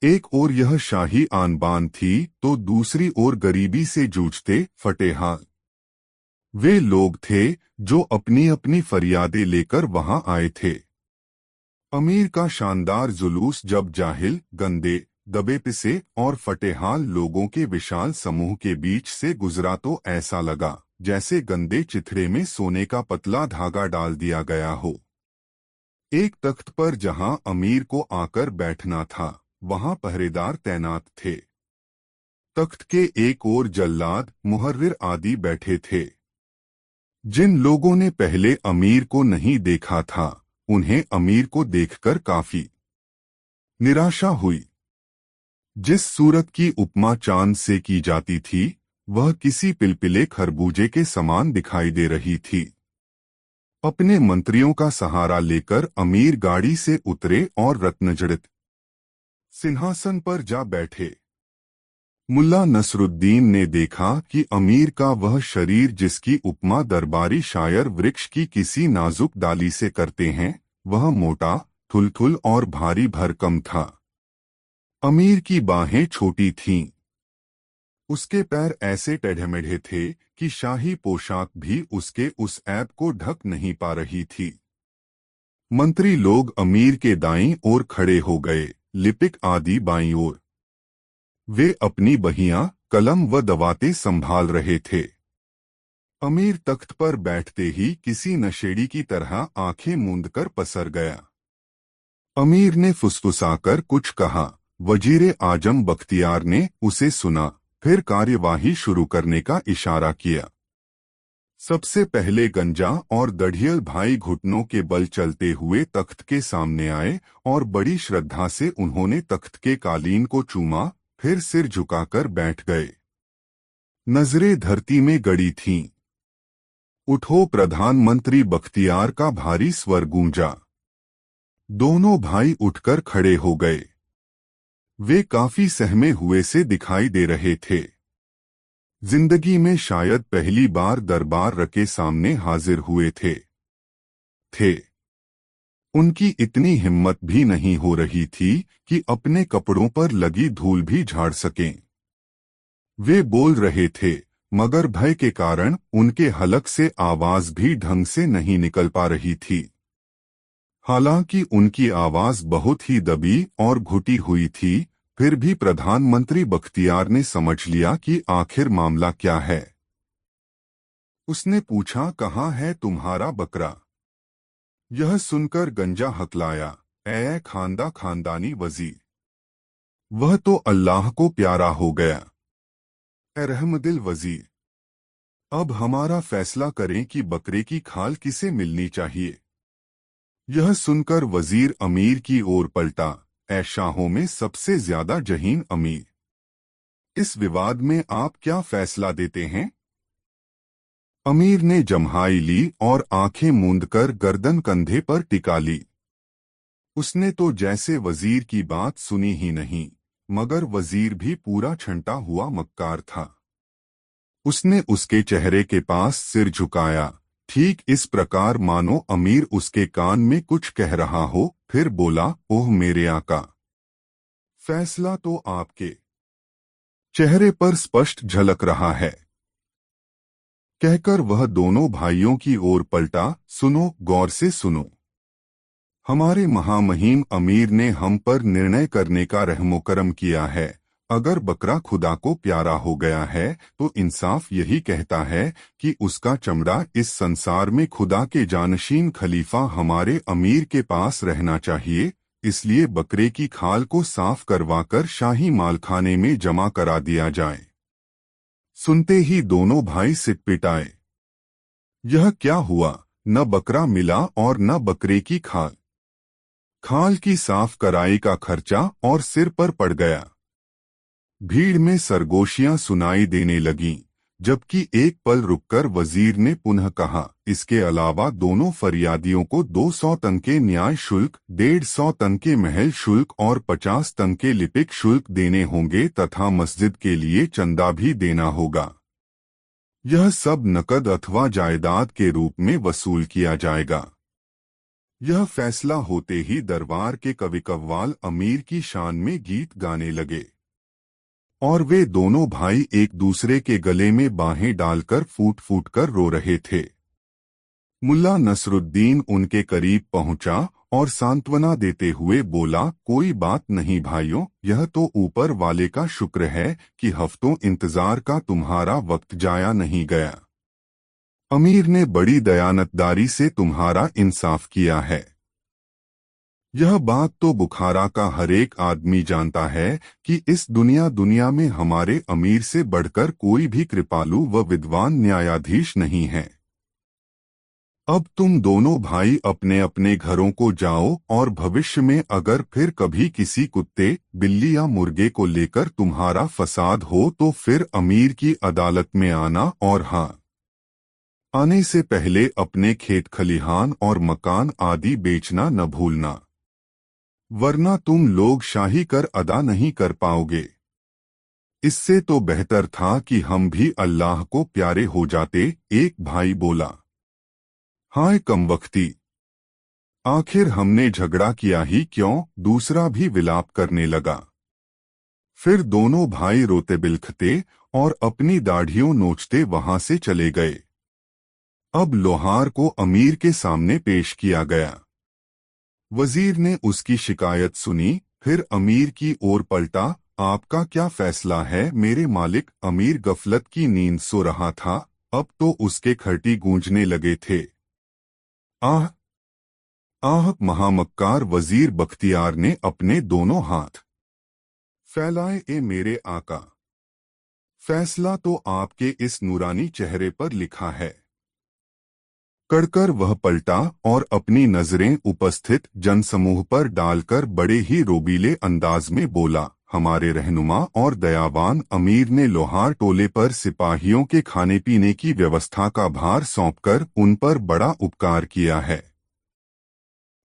एक ओर यह शाही आन बान थी तो दूसरी ओर गरीबी से जूझते फटेहाल वे लोग थे जो अपनी अपनी फरियादें लेकर वहां आए थे। अमीर का शानदार जुलूस जब जाहिल, गंदे, दबे पिसे और फटेहाल लोगों के विशाल समूह के बीच से गुजरा तो ऐसा लगा जैसे गंदे चिथड़े में सोने का पतला धागा डाल दिया गया हो। एक तख्त पर जहां अमीर को आकर बैठना था, वहां पहरेदार तैनात थे। तख्त के एक ओर जल्लाद, मुहर्रिर आदि बैठे थे। जिन लोगों ने पहले अमीर को नहीं देखा था, उन्हें अमीर को देखकर काफी निराशा हुई। जिस सूरत की उपमा चांद से की जाती थी, वह किसी पिलपिले खरबूजे के समान दिखाई दे रही थी। अपने मंत्रियों का सहारा लेकर अमीर गाड़ी से उतरे और रत्नजड़ित सिंहासन पर जा बैठे। मुल्ला नसरुद्दीन ने देखा कि अमीर का वह शरीर, जिसकी उपमा दरबारी शायर वृक्ष की किसी नाजुक डाली से करते हैं, वह मोटा, थुलथुल और भारी भरकम था। अमीर की बाहें छोटी थीं। उसके पैर ऐसे टेढ़े-मेढ़े थे कि शाही पोशाक भी उसके उस ऐब को ढक नहीं पा रही थी। मंत्री लोग अमीर के दाईं ओर खड़े हो गए, लिपिक आदि बाईं ओर। वे अपनी बहियां, कलम व दवातें संभाल रहे थे। अमीर तख्त पर बैठते ही किसी नशेड़ी की तरह आंखें मूंदकर पसर गया। अमीर ने फुसफुसाकर कुछ कहा। वजीरे आजम बख्तियार ने उसे सुना, फिर कार्यवाही शुरू करने का इशारा किया। सबसे पहले गंजा और दढ़ियल भाई घुटनों के बल चलते हुए तख्त के सामने आए और बड़ी श्रद्धा से उन्होंने तख्त के कालीन को चूमा, फिर सिर झुकाकर बैठ गए। नजरें धरती में गड़ी थीं। उठो, प्रधानमंत्री बख्तियार का भारी स्वर गूंजा। दोनों भाई उठकर खड़े हो गए। वे काफी सहमे हुए से दिखाई दे रहे थे। जिंदगी में शायद पहली बार दरबार रके सामने हाजिर हुए थे। उनकी इतनी हिम्मत भी नहीं हो रही थी कि अपने कपड़ों पर लगी धूल भी झाड़ सकें। वे बोल रहे थे, मगर भय के कारण उनके हलक से आवाज भी ढंग से नहीं निकल पा रही थी। हालांकि उनकी आवाज बहुत ही दबी और घुटी हुई थी, फिर भी प्रधानमंत्री बख्तियार ने समझ लिया कि आखिर मामला क्या है। उसने पूछा, कहाँ है तुम्हारा बकरा? यह सुनकर गंजा हकलाया, ऐ खानदानी वजीर, वह तो अल्लाह को प्यारा हो गया। ए रहमदिल वजीर, अब हमारा फैसला करें कि बकरे की खाल किसे मिलनी चाहिए। यह सुनकर वजीर अमीर की ओर पलटा। ए शाहों में सबसे ज्यादा जहीन अमीर, इस विवाद में आप क्या फैसला देते हैं? अमीर ने जम्हाई ली और आंखें मूंदकर गर्दन कंधे पर टिका ली। उसने तो जैसे वजीर की बात सुनी ही नहीं, मगर वजीर भी पूरा छंटा हुआ मक्कार था। उसने उसके चेहरे के पास सिर झुकाया, ठीक इस प्रकार मानो अमीर उसके कान में कुछ कह रहा हो, फिर बोला, ओह मेरे आका, फैसला तो आपके चेहरे पर स्पष्ट झलक रहा है। कहकर वह दोनों भाइयों की ओर पलटा। सुनो, गौर से सुनो। हमारे महामहिम अमीर ने हम पर निर्णय करने का रहमोकरम किया है। अगर बकरा खुदा को प्यारा हो गया है तो इंसाफ यही कहता है कि उसका चमड़ा इस संसार में खुदा के जानशीन खलीफा हमारे अमीर के पास रहना चाहिए। इसलिए बकरे की खाल को साफ करवाकर शाही मालखाने में जमा करा दिया जाए। सुनते ही दोनों भाई सिटपिटाए। यह क्या हुआ? न बकरा मिला और न बकरे की खाल। खाल की साफ कराई का खर्चा और सिर पर पड़ गया। भीड़ में सरगोशियां सुनाई देने लगीं, जबकि एक पल रुककर वजीर ने पुनः कहा, इसके अलावा दोनों फरियादियों को 200 तंके न्याय शुल्क, 150 तंके महल शुल्क और 50 तंके लिपिक शुल्क देने होंगे तथा मस्जिद के लिए चंदा भी देना होगा। यह सब नकद अथवा जायदाद के रूप में वसूल किया जाएगा। यह फैसला होते ही दरबार के कवि कव्वाल अमीर की शान में गीत गाने लगे और वे दोनों भाई एक दूसरे के गले में बाहें डालकर फूट फूट कर रो रहे थे। मुल्ला नसरुद्दीन उनके करीब पहुंचा और सांत्वना देते हुए बोला, कोई बात नहीं भाइयों, यह तो ऊपर वाले का शुक्र है कि हफ्तों इंतजार का तुम्हारा वक्त जाया नहीं गया। अमीर ने बड़ी दयानतदारी से तुम्हारा इंसाफ किया है। यह बात तो बुखारा का हरेक आदमी जानता है कि इस दुनिया में हमारे अमीर से बढ़कर कोई भी कृपालु व विद्वान न्यायाधीश नहीं है। अब तुम दोनों भाई अपने अपने घरों को जाओ और भविष्य में अगर फिर कभी किसी कुत्ते, बिल्ली या मुर्गे को लेकर तुम्हारा फसाद हो तो फिर अमीर की अदालत में आना और हाँ, आने से पहले अपने खेत खलिहान और मकान आदि बेचना न भूलना, वरना तुम लोग शाही कर अदा नहीं कर पाओगे। इससे तो बेहतर था कि हम भी अल्लाह को प्यारे हो जाते, एक भाई बोला। हाय कमबख्ती, आखिर हमने झगड़ा किया ही क्यों, दूसरा भी विलाप करने लगा। फिर दोनों भाई रोते बिलखते और अपनी दाढ़ियों नोचते वहां से चले गए। अब लोहार को अमीर के सामने पेश किया गया। वजीर ने उसकी शिकायत सुनी, फिर अमीर की ओर पलटा। आपका क्या फैसला है मेरे मालिक? अमीर गफलत की नींद सो रहा था, अब तो उसके खर्टी गूंजने लगे थे। आह आह, महामक्कार वजीर बख्तियार ने अपने दोनों हाथ फैलाए। ए मेरे आका, फैसला तो आपके इस नूरानी चेहरे पर लिखा है। कड़कर वह पलटा और अपनी नजरें उपस्थित जनसमूह पर डालकर बड़े ही रोबीले अंदाज में बोला। हमारे रहनुमा और दयावान अमीर ने लोहार टोले पर सिपाहियों के खाने पीने की व्यवस्था का भार सौंपकर उन पर बड़ा उपकार किया है।